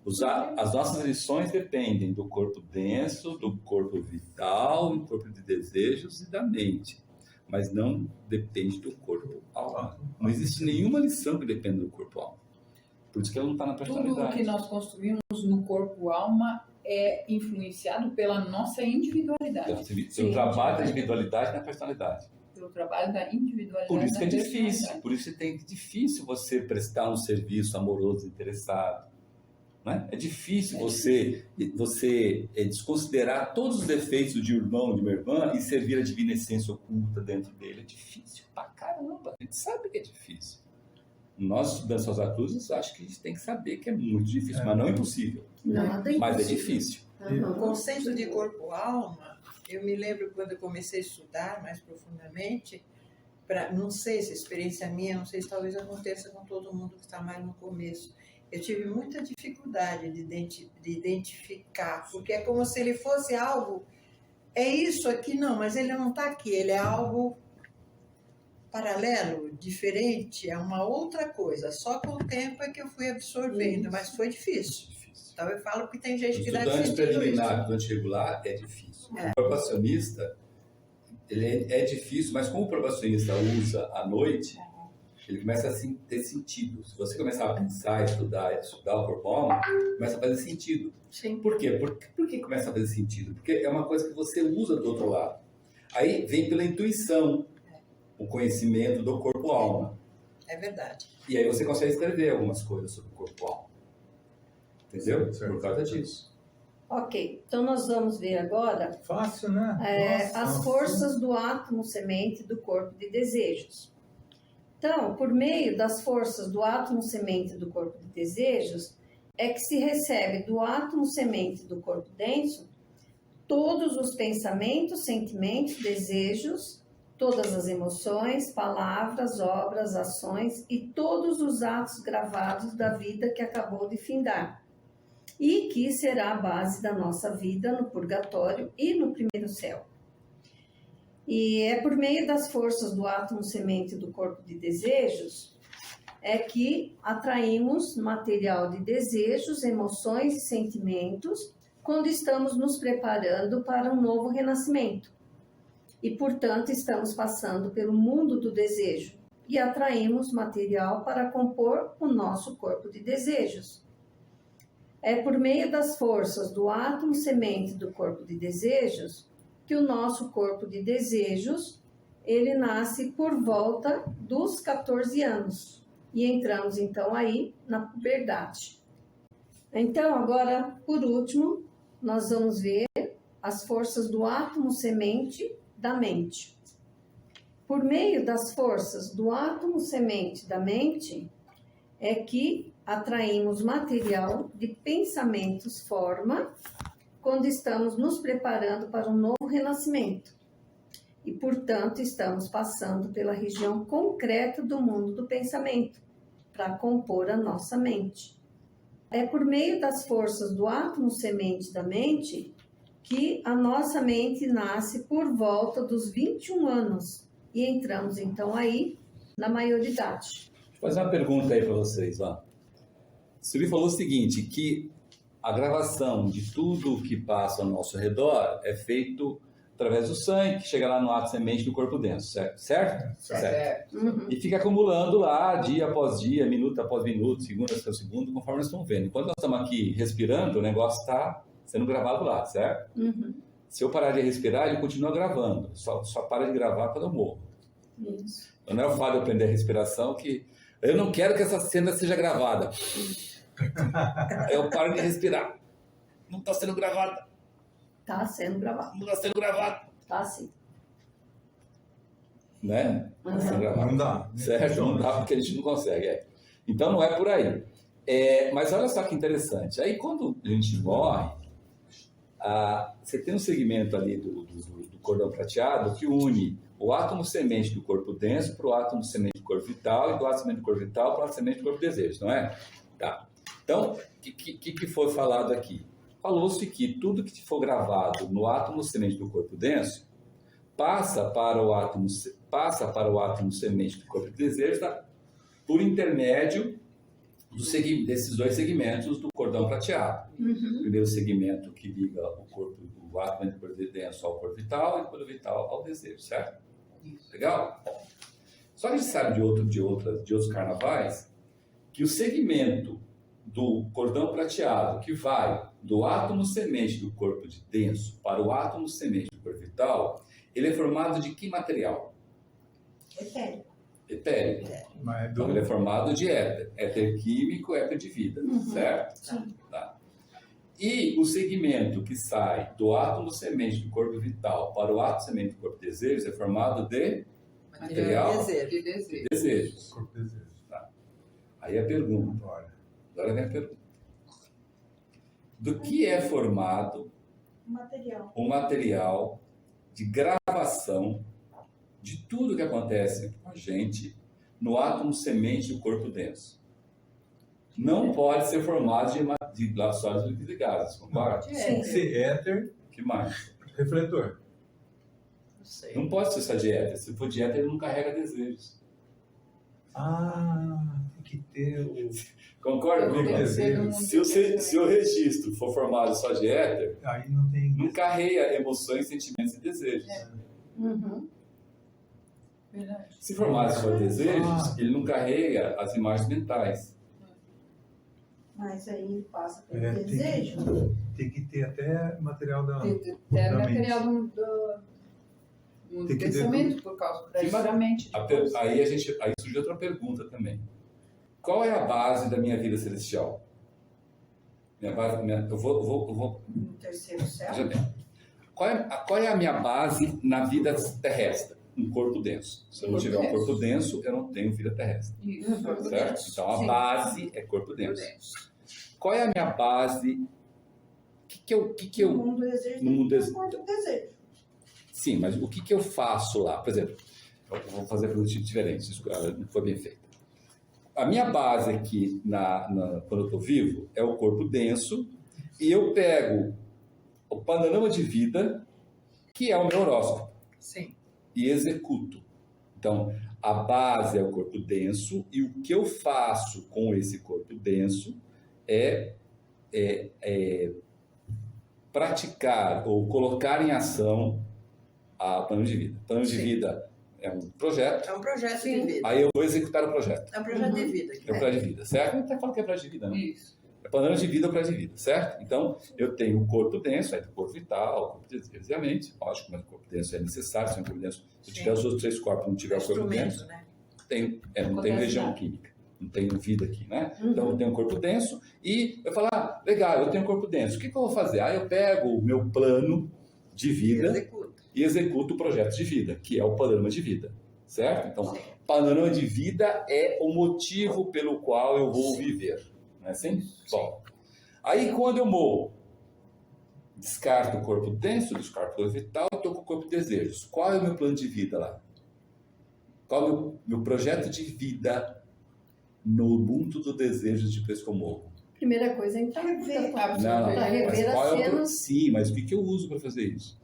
As nossas lições dependem do corpo denso, do corpo vital, do corpo de desejos e da mente. Mas não depende do corpo-alma. Não existe nenhuma lição que dependa do corpo-alma. Por isso que ela não está na Tudo personalidade. o que nós construímos no corpo-alma é influenciado pela nossa individualidade. Então, pelo trabalho da individualidade na personalidade. Pelo trabalho da individualidade. Por isso que é da difícil. personalidade. Por isso que é difícil você prestar um serviço amoroso interessado. Né? É difícil você desconsiderar todos os defeitos de um irmão, de uma irmã e servir a divina essência oculta dentro dele. É difícil pra caramba. A gente sabe que é difícil. Nós, estudantes Rosa Cruz, acho que a gente tem que saber que é muito difícil, mas não é impossível. Nada Mas é impossível. difícil. O conceito de corpo-alma, eu me lembro quando eu comecei a estudar mais profundamente, não sei se é experiência minha, não sei se talvez aconteça com todo mundo que está mais no começo. Eu tive muita dificuldade de identificar, porque é como se ele fosse algo, é isso aqui, não, mas ele não está aqui, ele é algo paralelo, diferente, é uma outra coisa. Só com o tempo é que eu fui absorvendo, mas foi difícil. Então eu falo que tem gente que deve Estudante sentir preliminar, isso. estudante regular, é difícil. O probacionista, ele é difícil, mas como o probacionista usa à noite, ele começa a ter sentido. Se você começar a pensar, estudar o corpo-alma, começa a fazer sentido. Sim. Por quê? Por que começa a fazer sentido? Porque é uma coisa que você usa do outro lado. Aí vem pela intuição, o conhecimento do corpo-alma. É verdade. E aí você consegue escrever algumas coisas sobre o corpo-alma. Entendeu? Certo. Por causa disso. Ok, então nós vamos ver agora Fácil, né? Nossa, as forças do átomo semente do corpo de desejos. Então, por meio das forças do átomo semente do corpo de desejos, é que se recebe do átomo semente do corpo denso todos os pensamentos, sentimentos, desejos, todas as emoções, palavras, obras, ações e todos os atos gravados da vida que acabou de findar e que será a base da nossa vida no purgatório e no primeiro céu. E é por meio das forças do átomo semente do corpo de desejos é que atraímos material de desejos, emoções e sentimentos quando estamos nos preparando para um novo renascimento. E, portanto, estamos passando pelo mundo do desejo e atraímos material para compor o nosso corpo de desejos. É por meio das forças do átomo semente do corpo de desejos que o nosso corpo de desejos, ele nasce por volta dos 14 anos. E entramos, então, aí na puberdade. Então, agora, por último, nós vamos ver as forças do átomo semente da mente. Por meio das forças do átomo semente da mente, é que atraímos material de pensamentos forma quando estamos nos preparando para um novo renascimento. E, portanto, estamos passando pela região concreta do mundo do pensamento para compor a nossa mente. É por meio das forças do átomo semente da mente que a nossa mente nasce por volta dos 21 anos e entramos, então, aí na maioridade. Vou fazer uma pergunta aí para vocês. Ó. Silvio falou o seguinte, que a gravação de tudo que passa ao nosso redor é feito através do sangue, que chega lá no átomo semente do corpo denso, certo? Certo. Uhum. E fica acumulando lá, dia após dia, minuto após minuto, segundo após segundo, conforme nós estamos vendo. Enquanto nós estamos aqui respirando, o negócio está sendo gravado lá, certo? Uhum. Se eu parar de respirar, ele continua gravando. Só para de gravar quando eu morro. Isso. Então não é o fato de eu aprender a respiração que... Eu não quero que essa cena seja gravada. Eu paro de respirar. Não está sendo gravada. Está sendo gravado. Não está sendo gravada. Está sim. Né? Não está sendo gravado. Não dá. Certo? Não dá porque a gente não consegue. É. Então não é por aí. Mas olha só que interessante. Aí quando a gente morre, você tem um segmento ali do cordão prateado que une o átomo semente do corpo denso para o átomo semente do corpo vital e do átomo semente do corpo vital para o átomo semente do corpo desejo, não é? Tá. Então, o que foi falado aqui? Falou-se que tudo que for gravado no átomo semente do corpo denso passa para o átomo semente do corpo de desejo por intermédio desses dois segmentos do cordão prateado. O primeiro segmento que liga o átomo do corpo denso ao corpo vital e depois do vital ao desejo, certo? Isso. Legal? Só que a gente sabe de outros carnavais que o segmento do cordão prateado que vai do átomo semente do corpo de denso para o átomo semente do corpo vital, ele é formado de que material? Etéreo. Etéreo. Mas Então ele é formado de éter. Éter químico, éter de vida, certo? Sim. Tá. E o segmento que sai do átomo semente do corpo vital para o átomo semente do corpo de desejos é formado de material Desejo. De desejo. desejos. corpo desejo. Aí a pergunta, Olha, agora vem a pergunta. Do que é formado Material. um material de gravação de tudo que acontece com a gente no átomo semente do corpo denso? Não pode ser formado de sólidos, líquidos e gases, concorda? tem que ser éter, Que mais? refletor. Não sei. Não pode ser só de éter. Se for de éter, ele não carrega desejos. Tem que ter o... Concorda comigo? Tem que ser no mundo Se o registro for formado só de éter, Aí não tem... não carrega emoções, sentimentos e desejos. Verdade. Se formado só de desejos, ele não carrega as imagens mentais. Mas aí ele passa pelo É, desejo. Tem que ter até material da... É da material do mundo Tem do que pensamento, por causa da mente. Aí surge outra pergunta também. Qual é a base da minha vida celestial? Eu vou No terceiro céu. veja bem. Qual é a minha base na vida terrestre? Um corpo denso. Se eu não tiver um corpo denso, eu não tenho vida terrestre. Isso. Certo? Então a Sim. base é corpo denso. Qual é a minha base? O que eu No mundo do desejo. no mundo tem desejo. um ponto do desejo. Sim, mas o que eu faço lá? Por exemplo, eu vou fazer perguntas diferentes, isso não foi bem feito. A minha base aqui, quando eu estou vivo, é o corpo denso, e eu pego o panorama de vida, que é o meu horóscopo, Sim. e executo. Então, a base é o corpo denso, e o que eu faço com esse corpo denso é praticar ou colocar em ação a plano de vida. Plano de Sim. vida é um projeto, É um projeto Sim. de vida. aí eu vou executar o projeto. É um projeto de vida. É o plano de vida, certo? Não até fala que é plano de vida, não. Isso. É plano de vida ou plano de vida, certo? Então, eu tenho o corpo denso, aí tem o corpo vital, o corpo desejo e a mente. Lógico, mas o corpo denso é necessário, se o corpo denso, se eu Sim. tiver os outros 3 corpos e não tiver o corpo Instrumento, denso, né? não tenho Acontece região nada. química, não tenho vida aqui, né? Então, eu tenho um corpo denso e eu falo, legal, eu tenho um corpo denso, o que eu vou fazer? Aí eu pego o meu plano de vida Executa. e executo o projeto de vida, que é o panorama de vida, certo? Então, panorama de vida é o motivo pelo qual eu vou viver, não é assim? Bom, aí quando eu morro, descarto o corpo denso, descarto o corpo vital, estou com o corpo de desejos. Qual é o meu plano de vida lá? Qual é o meu projeto de vida no mundo do desejo depois que eu morro? Primeira coisa é entrar no Rever. purgatório. Não, Para mas rever qual as é o cenas. sim, mas o que eu uso para fazer isso?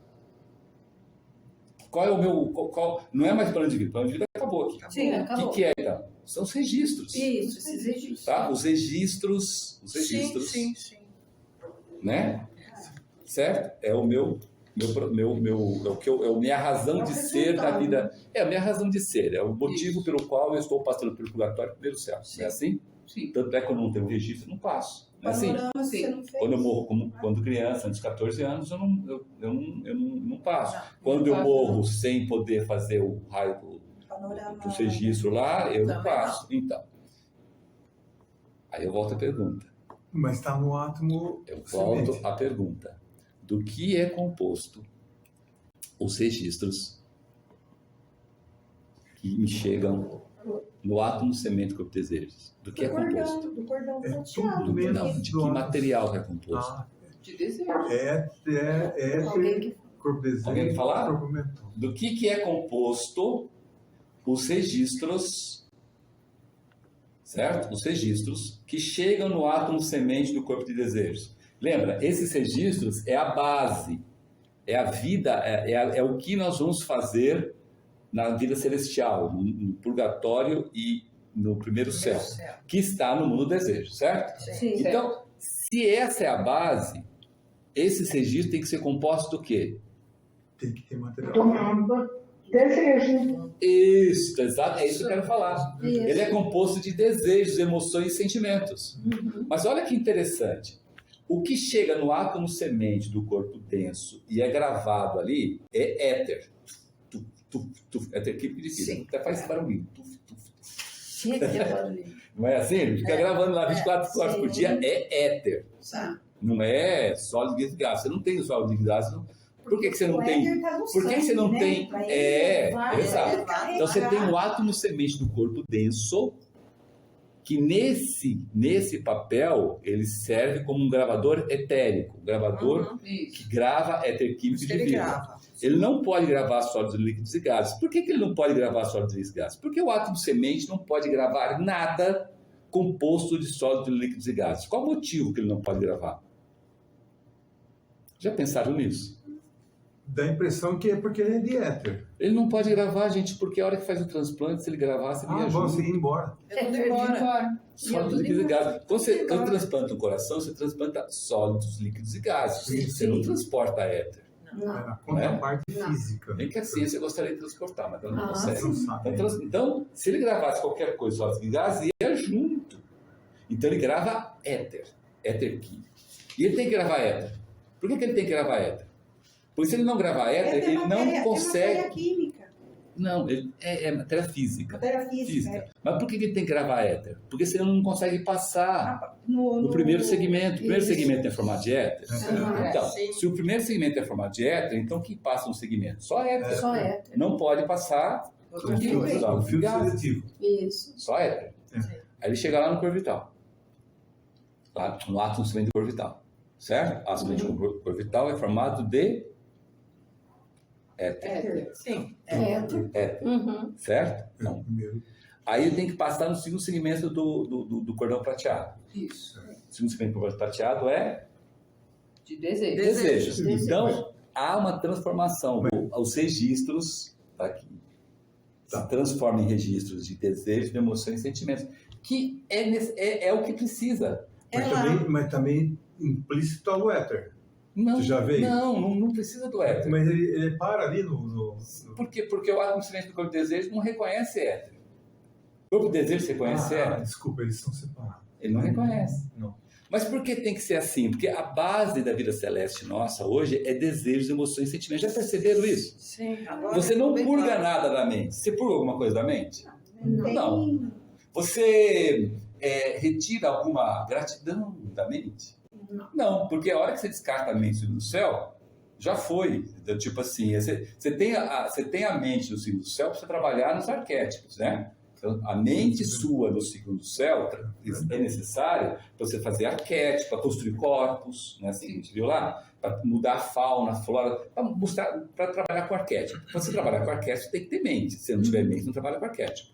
Qual é o meu... não é mais plano de vida. Plano de vida acabou aqui. Sim, O acabou. que é, então? São os registros. Isso, esses registros. Tá? Os registros, Sim. né? Certo? É o meu é a minha razão de ser na vida. É a minha razão de ser, é o motivo Isso. pelo qual eu estou passando pelo purgatório e pelo céu. Não é assim? Sim. Tanto é que quando eu não tenho registro, eu não passo. Não é assim? Panorama que Sim. você não fez. Quando eu morro quando criança, antes de 14 anos, eu não passo. Não. Quando eu passo, morro não. sem poder fazer o raio Panorama. do registro lá, eu não Também passo. Então, aí eu volto à pergunta. Mas está no átomo Eu volto semente. à pergunta. Do que é composto os registros que me chegam no átomo semente do corpo de desejos? Do que é composto? Do cordão É prateado. tudo mesmo. Não, de que material é composto? Ah, De desejo. Alguém que corpo desejo. Alguém quer falar? Corpo mental. Do que é composto os registros certo? Os registros que chegam no átomo semente do corpo de desejos. Lembra, esses registros é a base, é a vida, é o que nós vamos fazer na vida celestial, no purgatório e no primeiro céu, que está no mundo do desejo, certo? Sim. Então, se essa é a base, esses registros têm que ser compostos do quê? Tem que ter material. Desejo. Isso, exato, é isso que eu quero falar. Isso. Ele é composto de desejos, emoções e sentimentos. Uhum. Mas olha que interessante. O que chega no átomo semente do corpo denso e é gravado ali é éter. Éter químico de vida. Sim. Até faz esse barulhinho. Chega de barulho. Não é assim? Ele fica gravando lá 24 horas por dia. É éter. Sabe? Não é sólido, líquido e gás. Você não tem o sólido, líquido e gás. Por que você não tem? Por que você não tem? Exato. Então você tem o átomo semente do corpo denso, que nesse papel ele serve como um gravador etérico, um gravador que grava éter químico de Ele vida. grava. Ele não pode gravar sólidos, líquidos e gases. Por que ele não pode gravar sólidos, líquidos e gases? Porque o átomo semente não pode gravar nada composto de sólidos, líquidos e gases. Qual o motivo que ele não pode gravar? Já pensaram nisso? Dá a impressão que é porque ele é de éter. Ele não pode gravar, gente, porque a hora que faz o transplante, se ele gravasse, ele ia Vão junto. ir embora. É tudo embora. Sólidos, líquidos e gases. Quando transplanta um coração, você transplanta sólidos, líquidos e gases. Sim, Você não transporta éter. É a contraparte física. Bem que a ciência gostaria de transportar, mas ela não consegue. Não sabe. Então, se ele gravasse qualquer coisa sólidos e gases, ia junto. Então ele grava éter químico. E ele tem que gravar éter. Por que ele tem que gravar éter? Porque se ele não gravar éter, ele não consegue. É matéria química, Não, é matéria física. matéria física. Física. Mas por que ele tem que gravar éter? Porque senão não consegue passar No primeiro segmento. O primeiro Isso. segmento é formado de éter. Uhum. Então, Sim. se o primeiro segmento é formado de éter, então quem passa no segmento? Só éter. Só éter. Não pode passar O filtro seletivo. Isso. só éter. Aí ele chega lá no corpo vital. Lá no átomo semente do corpo vital. Certo? O átomo semente do corpo vital é formado de éter. Sim. Éter. Éter. Uhum. Certo? É o Não. primeiro. Aí ele tem que passar no segundo segmento do cordão prateado. Isso. O segundo segmento do cordão prateado é De desejo. desejos. Desejo. Então, há uma transformação. Os registros, tá aqui, se transformam em registros de desejos, de emoções e sentimentos, que é o que precisa. Mas também implícito ao éter. Não, Você já veio? não precisa do éter. Mas ele para ali no... Por quê? Porque o átomo semente do corpo de desejo não reconhece éter. O corpo de desejo você conhece éter? Desculpa, eles são separados. Ele não reconhece. Não. Mas por que tem que ser assim? Porque a base da vida celeste nossa hoje é desejos, emoções e sentimentos. Já perceberam isso? Sim. Agora Você não bem purga claro. nada da mente. Você purga alguma coisa da mente? Não. Você retira alguma gratidão da mente? Não, porque a hora que você descarta a mente do céu, já foi. Então, tipo assim, você tem a mente no ciclo do céu para você trabalhar nos arquétipos, né? Então, a mente sua no ciclo do céu é necessária para você fazer arquétipo, para construir corpos, né? Assim, a gente viu lá? Para mudar a fauna, a flora, para trabalhar com arquétipo. Para você trabalhar com arquétipo, tem que ter mente. Se não tiver mente, não trabalha com arquétipo.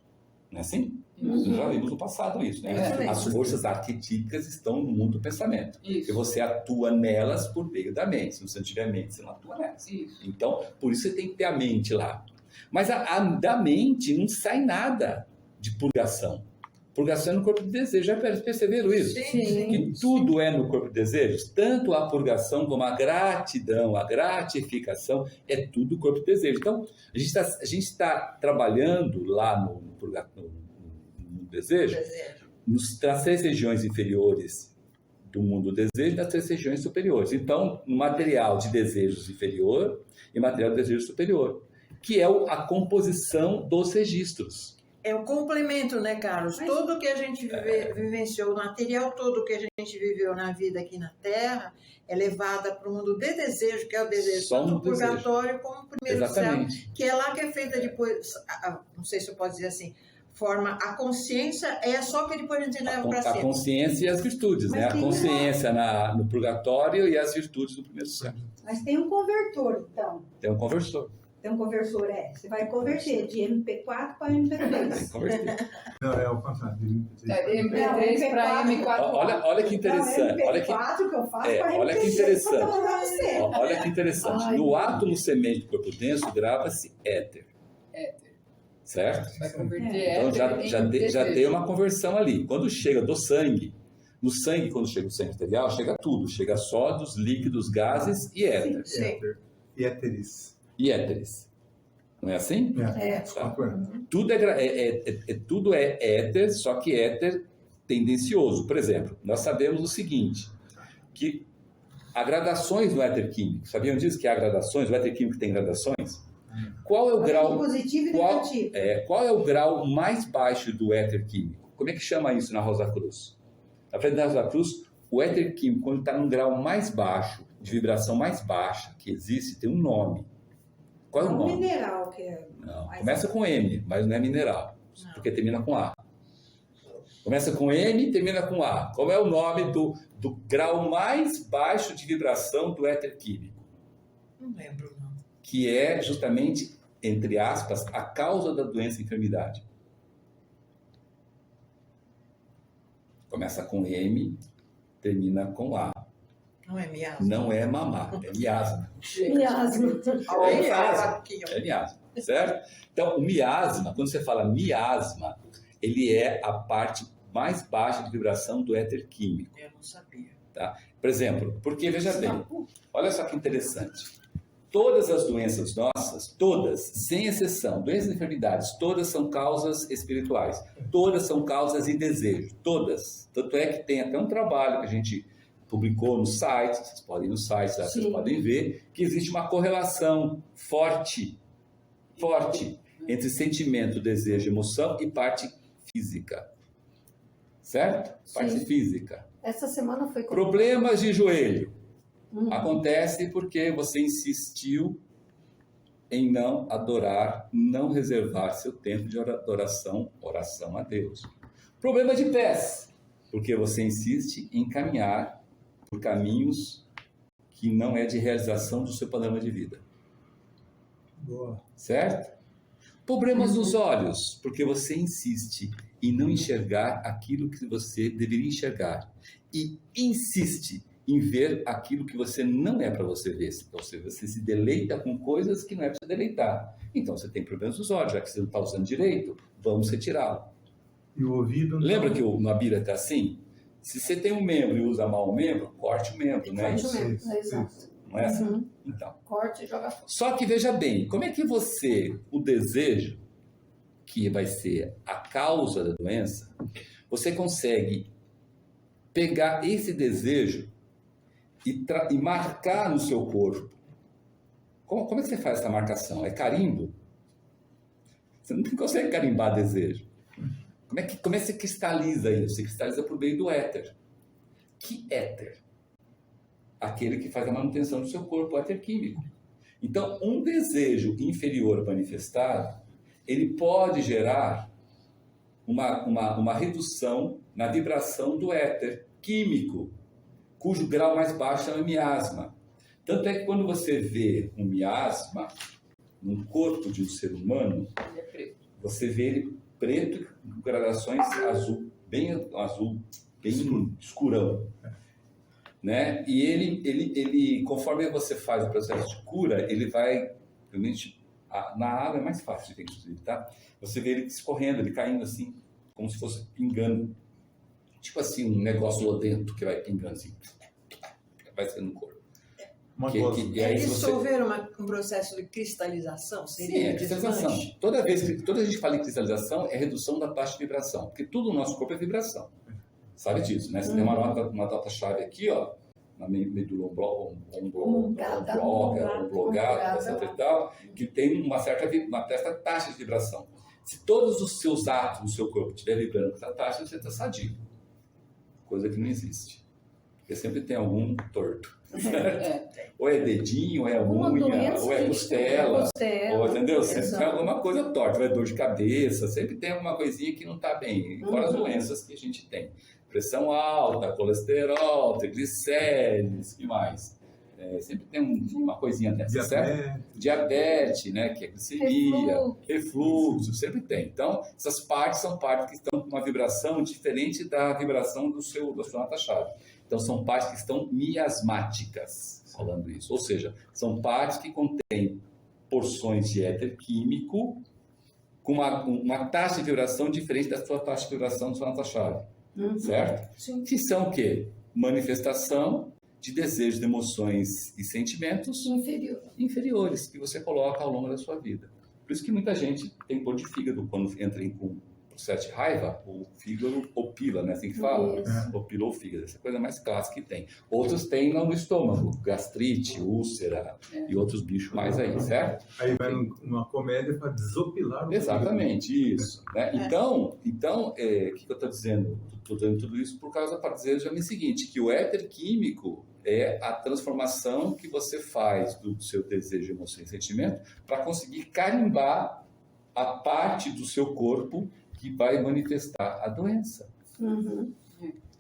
Não é assim? Nós já vimos no passado isso, né? As forças arquetípicas estão no mundo do pensamento. E Isso. você atua nelas por meio da mente. Se você não tiver mente, você não atua nelas. Isso. Então, por isso você tem que ter a mente lá. Mas da mente não sai nada de purgação. Purgação é no corpo de desejo. Já perceberam isso? Sim. Que tudo é no corpo de desejos, tanto a purgação como a gratidão, a gratificação, é tudo corpo de desejo. Então, a gente está trabalhando lá no desejo, nas 3 regiões inferiores do mundo do desejo e nas 3 regiões superiores. Então, no material de desejos inferior e material de desejo superior, que é a composição dos registros. É o complemento, né, Carlos? Tudo que a gente vivenciou, o material todo que a gente viveu na vida aqui na Terra, é levada para o mundo de desejo, que é o desejo Só tanto um do purgatório como o primeiro Exatamente. céu, que é lá que é feita depois, não sei se eu posso dizer assim, forma a consciência, é só que depois a gente leva para A cima. consciência e as virtudes, Mas né? A tem consciência no purgatório e as virtudes do primeiro céu. Mas tem um convertor, então. Tem um conversor. Tem um conversor, você vai converter de MP4 para MP3. Converter. Não, é o contrário. MP3 para M4. Olha que interessante. Não, Olha que, MP4 que eu faço para olha que MP3 interessante. para mandar você. Olha que interessante. Ai, No átomo semente do corpo denso grava-se éter. Certo? Vai converter Então éter já em tem desejo. uma conversão ali. Quando chega do sangue, no sangue, quando chega o sangue arterial, chega tudo. Chega sólidos, líquidos, gases e éter. E éteres. E éteres. Não é assim? É. Tá. Concordo. Tudo é éter, só que éter tendencioso. Por exemplo, nós sabemos o seguinte, que há gradações no éter químico. Sabiam disso que há gradações? O éter químico tem gradações? Qual é o grau... Positivo e Qual, negativo. qual é o grau mais baixo do éter químico? Como é que chama isso na Rosa Cruz? Na frente da Rosa Cruz, o éter químico, quando está num grau mais baixo, de vibração mais baixa que existe, tem um nome. Qual é o É um nome? mineral que é. Não, mais começa com M, mas não é mineral, porque termina com A. Começa com M e termina com A. Qual é o nome do grau mais baixo de vibração do éter químico? Não lembro, não. Que é justamente, entre aspas, a causa da doença e enfermidade. Começa com M, termina com A. Não é miasma? Não é mamar, é miasma. Miasma. Alguém É fala miasma. aqui, ó. É miasma, certo? Então, o miasma, quando você fala miasma, ele é a parte mais baixa de vibração do éter químico. Eu não sabia. Por exemplo, porque, veja bem, olha só que interessante. Todas as doenças nossas, todas, sem exceção, doenças e enfermidades, todas são causas espirituais. Todas são causas de desejo, todas. Tanto é que tem até um trabalho que a gente publicou no site, vocês podem ir no site, lá vocês Sim. podem ver, que existe uma correlação forte entre sentimento, desejo, emoção e parte física. Certo? Parte Sim. física. Essa semana foi... Problemas de joelho. Uhum. Acontece porque você insistiu em não adorar, não reservar seu tempo de oração a Deus. Problema de pés, porque você insiste em caminhar por caminhos que não é de realização do seu panorama de vida. Boa. Certo? Problemas dos olhos, porque você insiste em não enxergar aquilo que você deveria enxergar e insiste em ver aquilo que você não é para você ver. Ou seja, você se deleita com coisas que não é para você deleitar. Então você tem problemas dos olhos, já que você não está usando direito, vamos retirá-lo. E o ouvido... Lembra que na Bíblia está assim? Se você tem um membro e usa mal o membro, corte o membro, não é Corte o isso? membro, Isso, exato. Não é assim? Uhum. Então. Corte e joga fora. Só que veja bem, como é que você, o desejo, que vai ser a causa da doença, você consegue pegar esse desejo e marcar no seu corpo? Como é que você faz essa marcação? É carimbo? Você não consegue carimbar desejo. Como é que você cristaliza isso? Você cristaliza por meio do éter. Que éter? Aquele que faz a manutenção do seu corpo, o éter químico. Então, um desejo inferior manifestado, ele pode gerar uma redução na vibração do éter químico, cujo grau mais baixo é o miasma. Tanto é que quando você vê um miasma no corpo de um ser humano, Ele é preto. você vê ele preto com gradações azul, bem escurão. Né? E ele, conforme você faz o processo de cura, ele vai, realmente, na água é mais fácil, inclusive, tá? Você vê ele escorrendo, ele caindo assim, como se fosse pingando. Tipo assim, um negócio lodento que vai pingando assim, vai sendo no corpo. Uma Que- coisa. que- e aí, se você- Dissolver um processo de cristalização? Sim, Seria é cristalização. desmanche? Toda vez que a gente fala em cristalização, é redução da taxa de vibração, porque tudo no nosso corpo é vibração. Sabe disso, né? Você tem uma nota-chave aqui, ó, na medula Omblogada, omblogada, etc e tal, que tem uma certa taxa de vibração. Se todos os seus átomos do seu corpo estiverem vibrando com essa taxa, você está sadio. Coisa que não existe. Porque sempre tem algum torto. Ou é dedinho, ou é Uma unha, doença ou é que- costela. Ou, entendeu? Sempre Exato. tem alguma coisa torta, vai dor de cabeça, sempre tem alguma coisinha que não está bem. Fora as doenças que a gente tem. Pressão alta, colesterol, triglicérides, que mais? sempre tem uma coisinha dessa, certo? Diabetes. Diabetes, né, que é glicemia, refluxo, sempre tem. Então, essas partes são partes que estão com uma vibração diferente da vibração da sua nata-chave. Então, são partes que estão miasmáticas, falando isso. Ou seja, são partes que contêm porções de éter químico com uma taxa de vibração diferente da sua taxa de vibração da sua nata-chave, certo? Sim. Que são o quê? Manifestação de desejos, de emoções e sentimentos inferiores que você coloca ao longo da sua vida. Por isso que muita gente tem dor de fígado quando entra em processo de raiva, o fígado opila, né? Assim que fala, opila o fígado. Essa é a coisa mais clássica que tem. Outros têm no estômago, gastrite, úlcera e outros bichos mais aí, certo? Aí vai numa comédia para desopilar o Exatamente, isso. Né? Então, o que eu estou dizendo? Estou dizendo tudo isso por causa para dizer o seguinte, que o éter químico é a transformação que você faz do seu desejo, emoção e sentimento para conseguir carimbar a parte do seu corpo que vai manifestar a doença.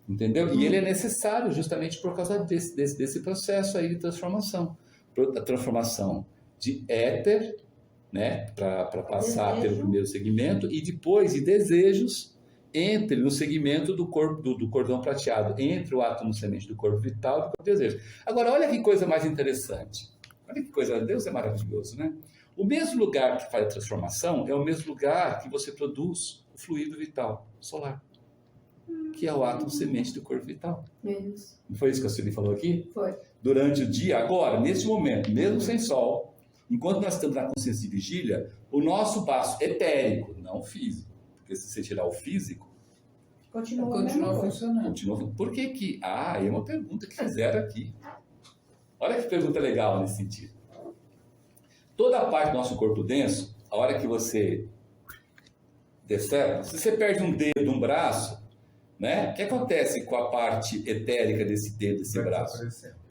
Entendeu? E ele é necessário justamente por causa desse processo aí de transformação. A transformação de éter, né, para passar pelo primeiro segmento, e depois de desejos entre no segmento do corpo do cordão prateado, entre o átomo semente do corpo vital e do corpo de desejo. Agora, olha que coisa mais interessante. Olha que coisa, Deus é maravilhoso, né? O mesmo lugar que faz a transformação é o mesmo lugar que você produz o fluido vital solar, que é o átomo semente do corpo vital. Isso. Não foi isso que a Sueli falou aqui? Foi. Durante o dia, agora, neste momento, mesmo sem sol, enquanto nós estamos na consciência de vigília, o nosso baço etérico, não físico, porque se você tirar o físico, Continua funcionando. continua. Por que que... é uma pergunta que fizeram aqui. Olha que pergunta legal nesse sentido. Toda a parte do nosso corpo denso, a hora que você decepa, se você perde um dedo, um braço, né? O que acontece com a parte etérica desse dedo, desse braço?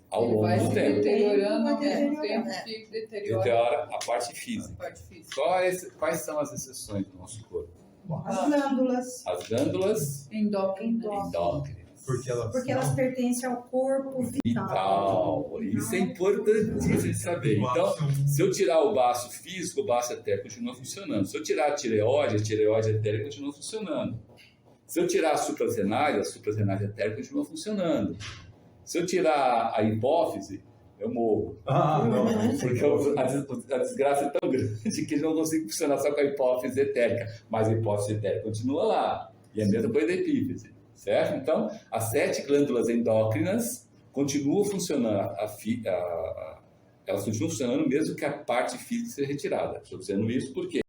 Ao Ele longo vai do se tempo. deteriorando ao Vai mesmo tempo deteriorando, que deteriora Deteriora a parte física. a parte física. Quais são as exceções do nosso corpo? As glândulas. As glândulas Endócrina. endócrinas. Porque elas pertencem ao corpo vital. Vital. Isso é importantíssimo de saber. Então, se eu tirar o baço físico, o baço etérico continua funcionando. Se eu tirar a tireoide etérica continua funcionando. Se eu tirar a suprassenária etérica continua funcionando. Se eu tirar a hipófise, eu morro. Não. Porque a desgraça é tão grande que não consigo funcionar só com a hipófise etérica. Mas a hipófise etérica continua lá. E é a mesma coisa da epífise. Certo? Então, as 7 glândulas endócrinas continuam funcionando, elas continuam funcionando mesmo que a parte física seja retirada. Estou dizendo isso porque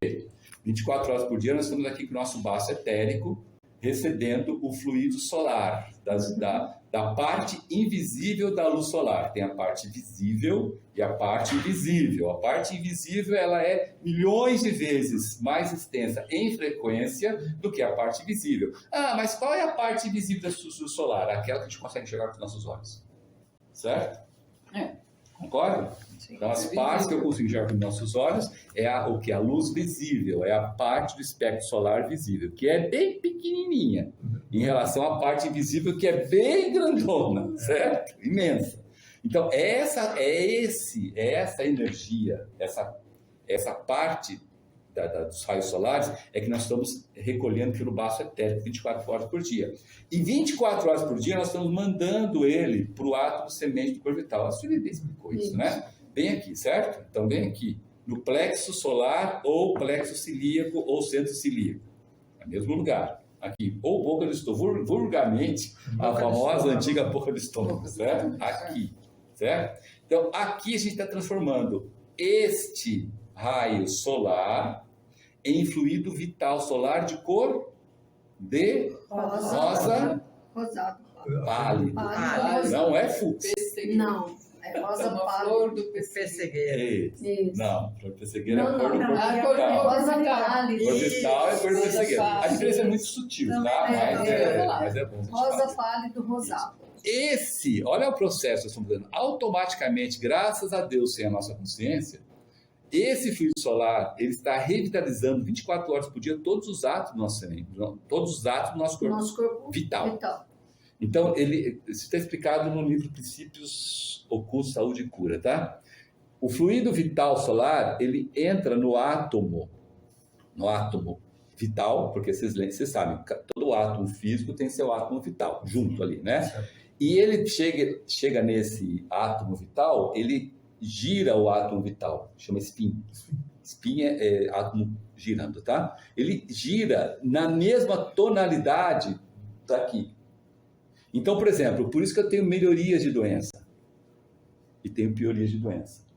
24 horas por dia nós estamos aqui com o nosso baço etérico recebendo o fluido solar, da parte invisível da luz solar. Tem a parte visível e a parte invisível. A parte invisível ela é milhões de vezes mais extensa em frequência do que a parte visível. Mas qual é a parte invisível da luz solar? Aquela que a gente consegue enxergar com os nossos olhos. Certo? Concorda? Então, as partes que eu consigo enxergar com os nossos olhos é o que? A luz visível, é a parte do espectro solar visível, que é bem pequenininha, em relação à parte invisível, que é bem grandona, certo? Imensa. Então, essa energia, essa parte dos raios solares é que nós estamos recolhendo pelo baço etérico 24 horas por dia. E 24 horas por dia nós estamos mandando ele para o átomo semente do corpo vital. A Sueli explicou isso, né? Bem aqui, certo? Então, bem aqui, no plexo solar ou plexo cilíaco ou centro cilíaco. É o mesmo lugar. Aqui, ou boca do estômago, vulgarmente, a famosa antiga boca do estômago, certo? Aqui, certo? Então, aqui a gente está transformando este raio solar em fluido vital solar de cor de rosa pálido. Não é fúcsia. Não, é rosa pálido. Flor do Pessegueira. Isso. Não, flor de pessegueira é a cor do corpo é vital. rosa pálido. Cor vital é cor de pessegueira. A diferença é muito sutil, Não, tá? Mas é bom. a gente Rosa fazer. pálido rosado. Olha o processo, nós estamos dizendo, automaticamente, graças a Deus, sem a nossa consciência, esse fluido solar, ele está revitalizando 24 horas por dia todos os átomos do nosso corpo, Nosso corpo vital. Então, isso está explicado no livro Princípios Ocultos, Saúde e Cura, tá? O fluido vital solar, ele entra no átomo vital, porque vocês sabem, todo átomo físico tem seu átomo vital, junto ali, né? E ele chega nesse átomo vital, ele gira o átomo vital, chama spin. Spin é átomo girando, tá? Ele gira na mesma tonalidade daqui. Então, por exemplo, por isso que eu tenho melhorias de doença e tenho piorias de doença.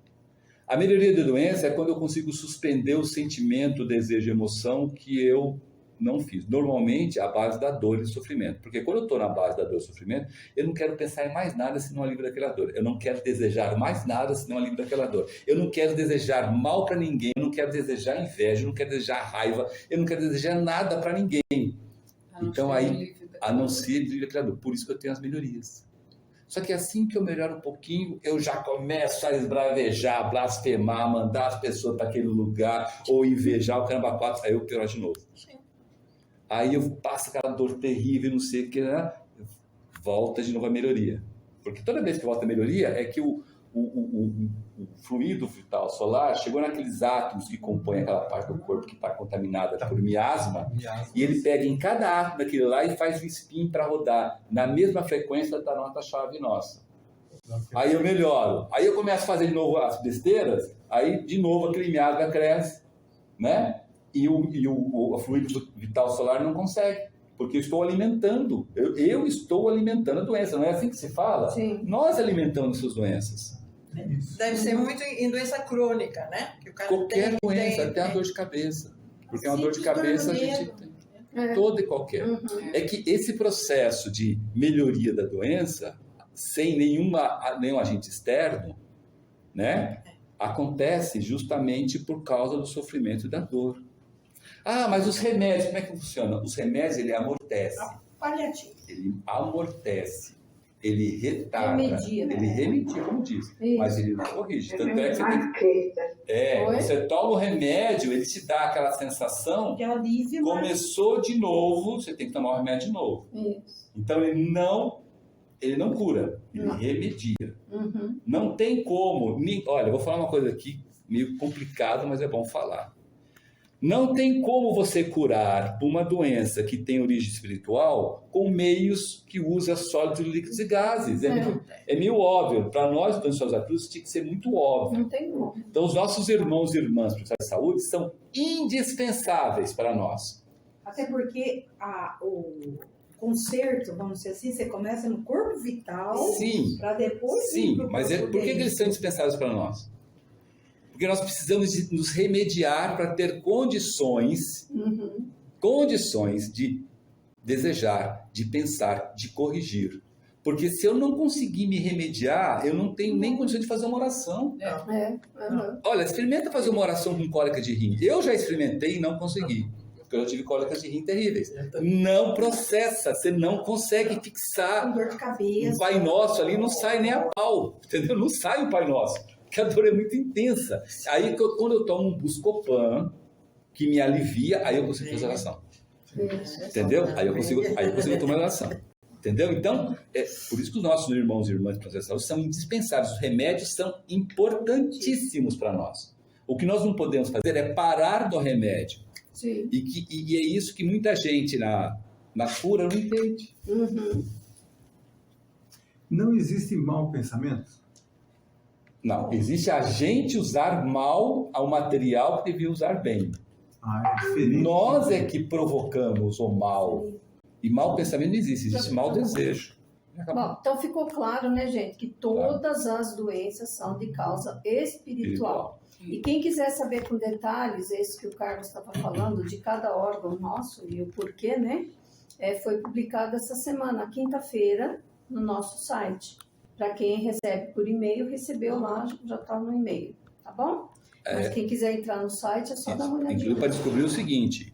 A melhoria de doença é quando eu consigo suspender o sentimento, o desejo e a emoção que eu não fiz. Normalmente, à base da dor e sofrimento. Porque quando eu estou na base da dor e sofrimento, eu não quero pensar em mais nada senão alívio daquela dor. Eu não quero desejar mais nada senão alívio daquela dor. Eu não quero desejar mal para ninguém, eu não quero desejar inveja, eu não quero desejar raiva, eu não quero desejar nada para ninguém. Então aí, a não ser alívio daquela dor. Por isso que eu tenho as melhorias. Só que assim que eu melhoro um pouquinho, eu já começo a esbravejar, blasfemar, mandar as pessoas para aquele lugar, ou invejar o caramba 4, aí eu pioro de novo. Aí eu passo aquela dor terrível, não sei o que, né? Volta de novo a melhoria. Porque toda vez que volta a melhoria, é que o fluido vital solar chegou naqueles átomos que compõem aquela parte do corpo que está contaminada por miasma, e ele pega em cada átomo daquele lá e faz um spin para rodar na mesma frequência da nossa chave nossa. Aí eu melhoro. Aí eu começo a fazer de novo as besteiras, aí de novo aquele miasma cresce, né? E o fluido vital solar não consegue, porque eu estou alimentando. Eu estou alimentando a doença, não é assim que se fala? Sim. Nós alimentamos suas doenças. Deve ser muito em doença crônica, né? Que o cara Qualquer doença, até a dor de cabeça. Porque uma dor de cabeça a gente tem. Toda e qualquer. É que esse processo de melhoria da doença, sem nenhum agente externo, né, acontece justamente por causa do sofrimento e da dor. Ah, mas os remédios, como é que funciona? Os remédios, ele amortece. Paliativo. Ele amortece. Ele retarda. Remedia. Ele remedia, como diz. Isso. Mas ele não corrige. Tanto é que você tem que... Oi? Você toma o remédio, ele te dá aquela sensação, De alívio, mas começou de novo, você tem que tomar o remédio de novo. Isso. Então ele não cura, ele Não. remedia. Uhum. Não tem como. Olha, eu vou falar uma coisa aqui, meio complicado, mas é bom falar. Não tem como você curar uma doença que tem origem espiritual com meios que usa sólidos, líquidos e gases. É meio óbvio. Para nós, do Rosa Cruz, tinha que ser muito óbvio. Não tem como. Então, os nossos irmãos e irmãs profissionais de saúde são indispensáveis para nós. até porque o conserto, vamos dizer assim, você começa no corpo vital Sim, para depois ir sim. pro Mas corpo por que eles são indispensáveis para nós? Porque nós precisamos de nos remediar para ter condições de desejar, de pensar, de corrigir. Porque se eu não conseguir me remediar, eu não tenho nem condição de fazer uma oração. Olha, experimenta fazer uma oração com cólica de rim. Eu já experimentei e não consegui. Porque eu tive cólicas de rim terríveis. Não processa, você não consegue fixar. com dor de cabeça. O Pai Nosso ali não sai nem a pau, entendeu? Não sai o Pai Nosso, porque a dor é muito intensa. Aí, quando eu tomo um Buscopan, que me alivia, aí eu consigo fazer oração. Entendeu? Aí eu consigo tomar oração. Entendeu? Então, é por isso que os nossos irmãos e irmãs de processo são indispensáveis. Os remédios são importantíssimos para nós. O que nós não podemos fazer é parar do remédio. Sim. E é isso que muita gente na cura não entende. Não existe mau pensamento? Não, existe a gente usar mal ao material que devia usar bem. Ah, é diferente. Nós é que provocamos o mal. E mau pensamento não existe, existe mau desejo. Bom, então ficou claro, né, gente, que todas as doenças são de causa espiritual. E quem quiser saber com detalhes, esse que o Carlos estava falando, de cada órgão nosso e o porquê, né, foi publicado essa semana, quinta-feira, no nosso site. Para quem recebe por e-mail, recebeu lá, já está no e-mail, tá bom? Mas quem quiser entrar no site, é só dar uma olhadinha. Inclusive para descobrir o seguinte,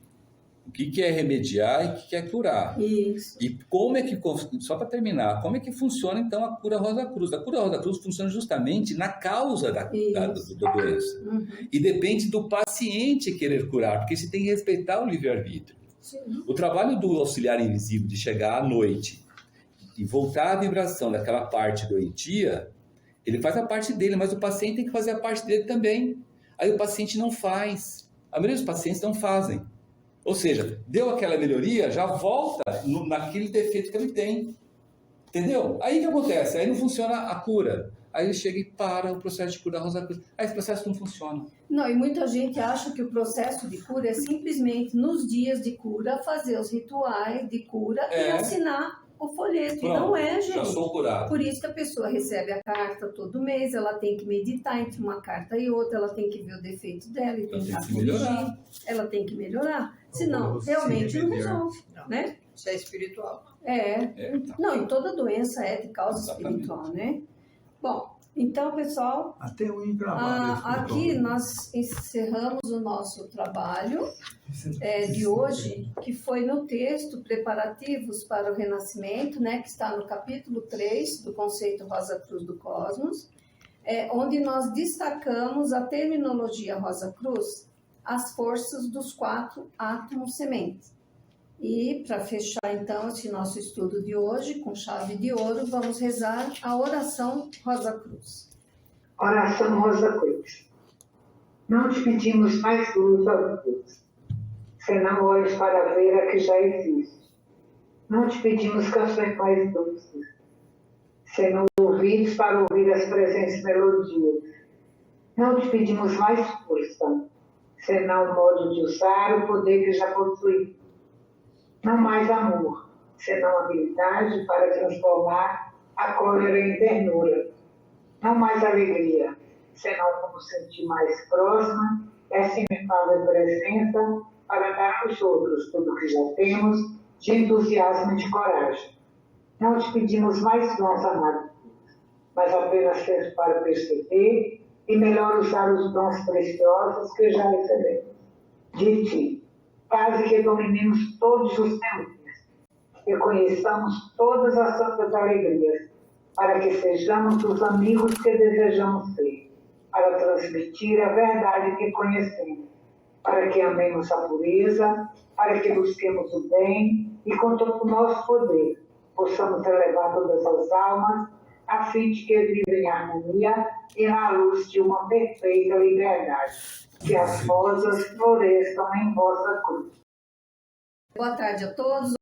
o que é remediar e o que é curar. Isso. E como é que, só para terminar, como é que funciona então a cura Rosa Cruz? A cura Rosa Cruz funciona justamente na causa da doença. E depende do paciente querer curar, porque você tem que respeitar o livre-arbítrio. O trabalho do auxiliar invisível de chegar à noite e voltar à vibração daquela parte doentia, ele faz a parte dele, mas o paciente tem que fazer a parte dele também. Aí o paciente não faz. A maioria dos pacientes não fazem. Ou seja, deu aquela melhoria, já volta naquele defeito que ele tem. Entendeu? Aí o que acontece? Aí não funciona a cura. Aí ele chega e para o processo de cura da Rosa Cruz. Aí esse processo não funciona. Não, e muita gente acha que o processo de cura é simplesmente nos dias de cura fazer os rituais de cura e assinar o folheto. Pronto, e não é, já gente. sou curado. Por isso que a pessoa recebe a carta todo mês, ela tem que meditar entre uma carta e outra, ela tem que ver o defeito dela e tentar corrigir. Ela tem que melhorar. Senão, realmente não resolve, né? Isso é espiritual. Tá. Não, e toda doença é de causa Exatamente. espiritual, né? Bom, então, pessoal, Até o encravado. aqui nós encerramos o nosso trabalho de hoje, que foi no texto Preparativos para o Renascimento, né, que está no capítulo 3 do Conceito Rosa Cruz do Cosmos, onde nós destacamos a terminologia Rosa Cruz, as forças dos 4 átomos sementes. E, para fechar, então, esse nosso estudo de hoje, com chave de ouro, vamos rezar a oração Rosa Cruz. Oração Rosa Cruz. Não te pedimos mais luz, ó Deus, senão olhos para ver a que já existe. Não te pedimos canções mais doces, senão ouvidos para ouvir as presentes melodias. Não te pedimos mais força, senão o modo de usar o poder que já possuímos. Não mais amor, senão habilidade para transformar a cólera em ternura. Não mais alegria, senão como sentir mais próxima essa inefável presença para dar aos outros tudo o que já temos de entusiasmo e de coragem. Não te pedimos mais dons, amado, mas apenas ser para perceber e melhor usar os dons preciosos que já recebemos de ti. Faze que dominemos todos os tempos, que conheçamos todas as santas alegrias, para que sejamos os amigos que desejamos ser, para transmitir a verdade que conhecemos, para que amemos a pureza, para que busquemos o bem e com todo o nosso poder possamos elevar todas as almas, a fim de que vivem em harmonia e na luz de uma perfeita liberdade. Que as rosas floresçam em vossa cruz. Boa tarde a todos.